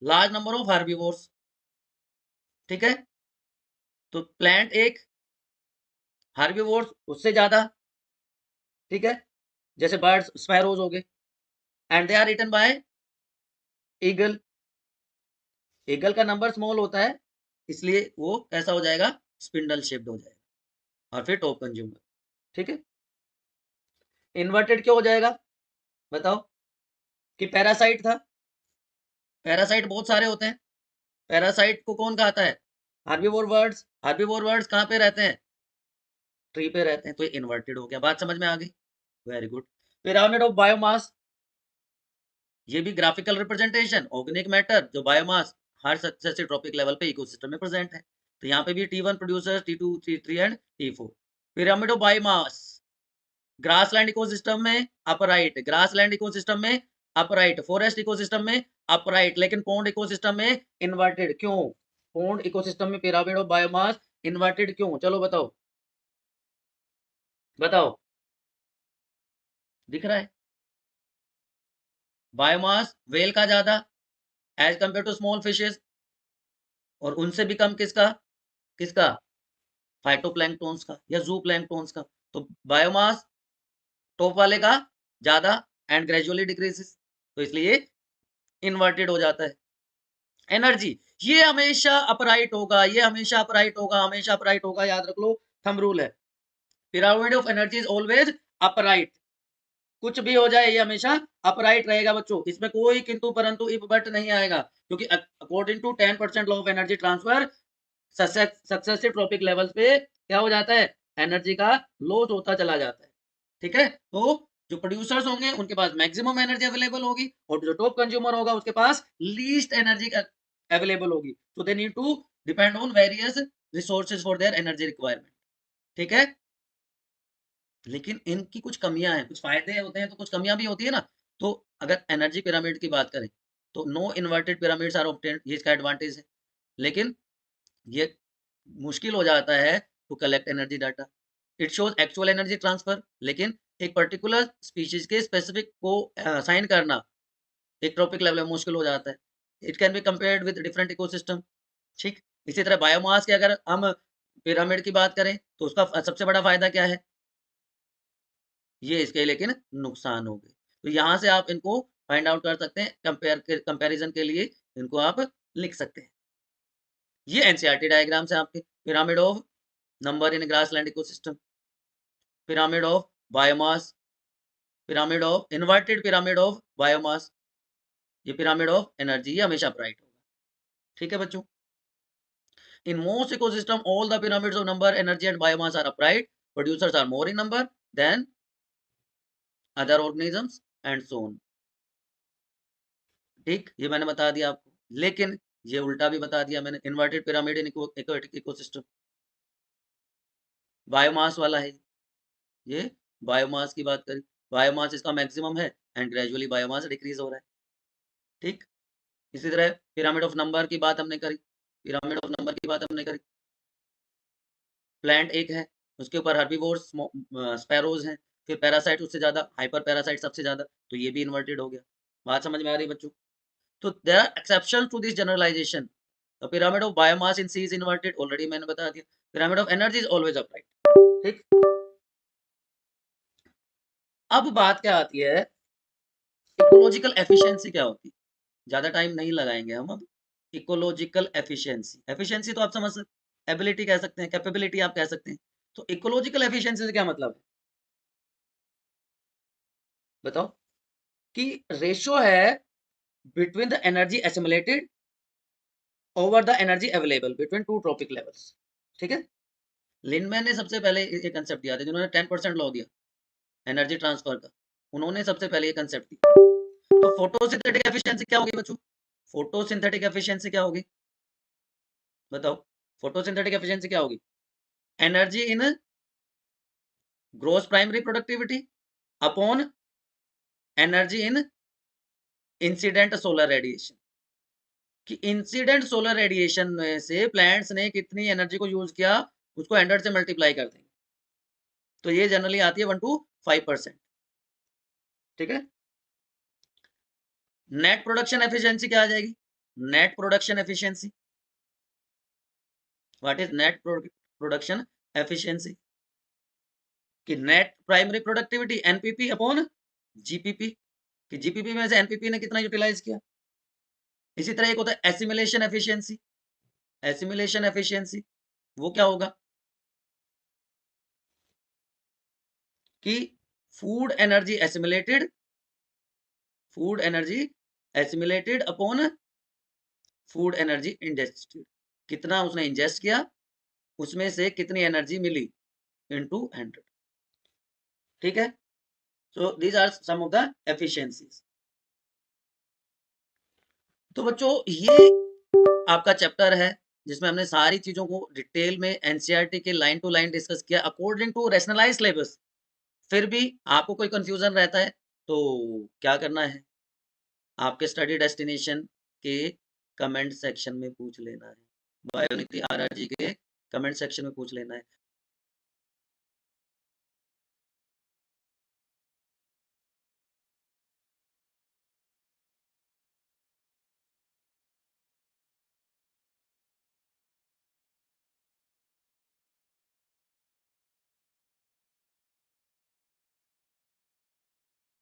large number of herbivores. ठीक है। तो प्लांट एक, हर्बीवोर्स उससे ज्यादा। ठीक है। जैसे बर्ड्स स्पैरोज हो गए, and they are eaten by eagle. Eagle का नंबर स्मॉल होता है, इसलिए वो कैसा हो जाएगा? स्पिंडल शेप्ड हो जाएगा। और फिर टॉप कंज्यूमर। ठीक है। इन्वर्टेड क्यों हो जाएगा? बताओ। कि पैरासाइट था। पैरासाइट बहुत सारे होते हैं। पैरासाइट को कौन खाता है? Herbivore birds. हर्बीवोर बर्ड्स कहाँ पे रहते हैं? ट्री पे रहते हैं। तो ये इन्वर्टेड हो गया। बात समझ में आ गई? Very good. Pyramid of biomass, ये भी ग्राफिकल रिप्रेजेंटेशन, ऑर्गेनिक मैटर जो बायोमास हर सक्सेसिव ट्रॉपिक लेवल पे इकोसिस्टम में प्रेजेंट है। तो यहाँ पे भी T1 producers, T2, T3 and T4। Pyramid of biomass, grassland ecosystem में अपराइट, ग्रासलैंड इकोसिस्टम में अपराइट, फॉरेस्ट इकोसिस्टम में अपराइट, लेकिन पोन्ड इकोसिस्टम में इन्वर्टेड। क्यों? पोन्ड इकोसिस्टम में पिरामिड ऑफ बायोमास इन्वर्टेड क्यों? चलो बताओ, बताओ। दिख रहा है? बायोमास वेल का ज्यादा as compare to small fishes, और उनसे भी कम किसका? किसका? फाइटोप्लैंक्टॉन्स का या जू प्लैंक्टॉन्स का। तो बायोमास टॉप वाले का ज्यादा एंड ग्रेजुअली डिक्रीजेस, तो इसलिए इन्वर्टेड हो जाता है। एनर्जी, ये हमेशा अपराइट होगा, ये हमेशा अपराइट होगा, हमेशा अपराइट होगा, याद रख लो, थंब रूल है। Pyramid of energy is always upright. कुछ भी हो जाए ये हमेशा अपराइट रहेगा बच्चों, इसमें कोई किंतु परंतु इफ बट नहीं आएगा, क्योंकि according to 10% law of energy transfer successive tropic levels पे क्या हो जाता है? एनर्जी का लॉस होता चला जाता है। ठीक है। तो जो प्रोड्यूसर्स होंगे उनके पास मैक्सिमम एनर्जी अवेलेबल होगी, और जो टॉप कंज्यूमर होगा उसके पास लीस्ट एनर्जी अवेलेबल होगी। So they need to depend on various resources for their energy requirement. ठीक है। लेकिन इनकी कुछ कमियां हैं, कुछ फायदे होते हैं तो कुछ कमियां भी होती है ना। तो अगर एनर्जी पिरामिड की बात करें तो no inverted pyramids are obtained, ये इसका एडवांटेज है। लेकिन ये मुश्किल हो जाता है to collect energy data. It shows actual energy transfer, लेकिन एक पर्टिकुलर स्पीशीज के स्पेसिफिक को साइन करना एक ट्रॉपिक लेवल में मुश्किल हो जाता है। It can be compared with different ecosystem. ठीक। इसी तरह बायोमास के अगर हम पिरामिड की बात करें तो उसका सबसे बड़ा फायदा क्या है? ये इसके लेकिन नुकसान हो गए। तो यहाँ से आप इनको फाइंड आउट कर सकते हैं, कंपैरिजन के लिए इनको आप लिख सकते हैं। ये एनसीईआरटी डायग्राम्स है आपके। Pyramid of number in grassland ecosystem, pyramid of biomass, pyramid of inverted pyramid of biomass, ये पिरामिड ऑफ एनर्जी, ये हमेशा ब्राइट होगा। ठीक है बच्चों। In most ecosystem all the pyramids of number, energy and biomass are upright. Producers are more in number than other organisms and so on. ठीक, ये मैंने बता दिया आपको। लेकिन ये उल्टा भी बता दिया मैंने, inverted pyramid in ecosystem biomass वाला है। ये बायोमास की बात करी, बायोमास इसका मैक्सिमम है एंड ग्रेजुअली बायोमास डिक्रीज हो रहा है। ठीक। इसी तरह पिरामिड ऑफ नंबर की बात हमने करी, पिरामिड ऑफ नंबर की बात हमने करी। प्लांट एक है, उसके ऊपर हर्बीवोर्स स्पैरोज हैं, फिर पैरासाइट उससे ज्यादा, हाइपर पैरासाइट सबसे ज्यादा, तो ये भी इन्वर्टेड हो गया। बात समझ में आ रही है बच्चों? तो there are exception to this generalisation. The pyramid of biomass in sea is inverted, already मैंने बता दिया। Pyramid of energy is always upright. ठीक, अब बात क्या आती है, इकोलॉजिकल एफिशिएंसी क्या होती है? ज्यादा टाइम नहीं लगाएंगे हम अब। इकोलॉजिकल एफिशिएंसी, एफिशिएंसी तो आप समझ सकते, एबिलिटी कह सकते हैं, कैपेबिलिटी आप कह सकते हैं। तो इकोलॉजिकल एफिशिएंसी से क्या मतलब है, बताओ? कि रेशो है between the energy assimilated over the energy available between two trophic levels. ठीक है, लिनमैन ने सबसे पहले ये कंसेप्ट दिया था, जिन्होंने 10% लॉ दिया एनर्जी ट्रांसफर का, उन्होंने सबसे पहले ये कंसेप्ट दिया। तो फोटोसिंथेटिक एफिशिएंसी क्या होगी बच्चों? फोटोसिंथेटिक एफिशिएंसी क्या होगी, बताओ? फोटोसिंथेटिक एफिशिएंसी क्या होगी? Energy in gross primary productivity upon energy in incident solar radiation. कि इंसिडेंट सोलर रेडिएशन में से प्लैंट्स ने कितनी एनर्जी को यूज किया, उसको 100 से मल्टीप्लाई कर देंगे, तो ये जनरली आती है 1 to 5%। ठीक है, नेट प्रोडक्शन एफिशिएंसी क्या आ जाएगी? Net production efficiency, what is net production efficiency? कि net primary productivity NPP upon GPP, कि जीपीपी में से एनपीपी ने कितना यूटिलाइज किया। इसी तरह एक होता है एसिमिलेशन एफिशिएंसी। एसिमिलेशन एफिशिएंसी वो क्या होगा कि food energy assimilated, food energy assimilated upon food energy ingested, कितना उसने इंजेस्ट किया, उसमें से कितनी एनर्जी मिली इनटू 100। ठीक है, so these are some of the efficiencies. तो बच्चों ये आपका चैप्टर है जिसमें हमने सारी चीजों को डिटेल में एनसीईआरटी के लाइन टू लाइन डिस्कस किया अकॉर्डिंग टू रैशनलाइज्ड सिलेबस। फिर भी आपको कोई कंफ्यूजन रहता है तो क्या करना है, आपके स्टडी डेस्टिनेशन के कमेंट सेक्शन में पूछ लेना है, बायोनिति आरआरजी के कमेंट सेक्शन में पूछ लेना है।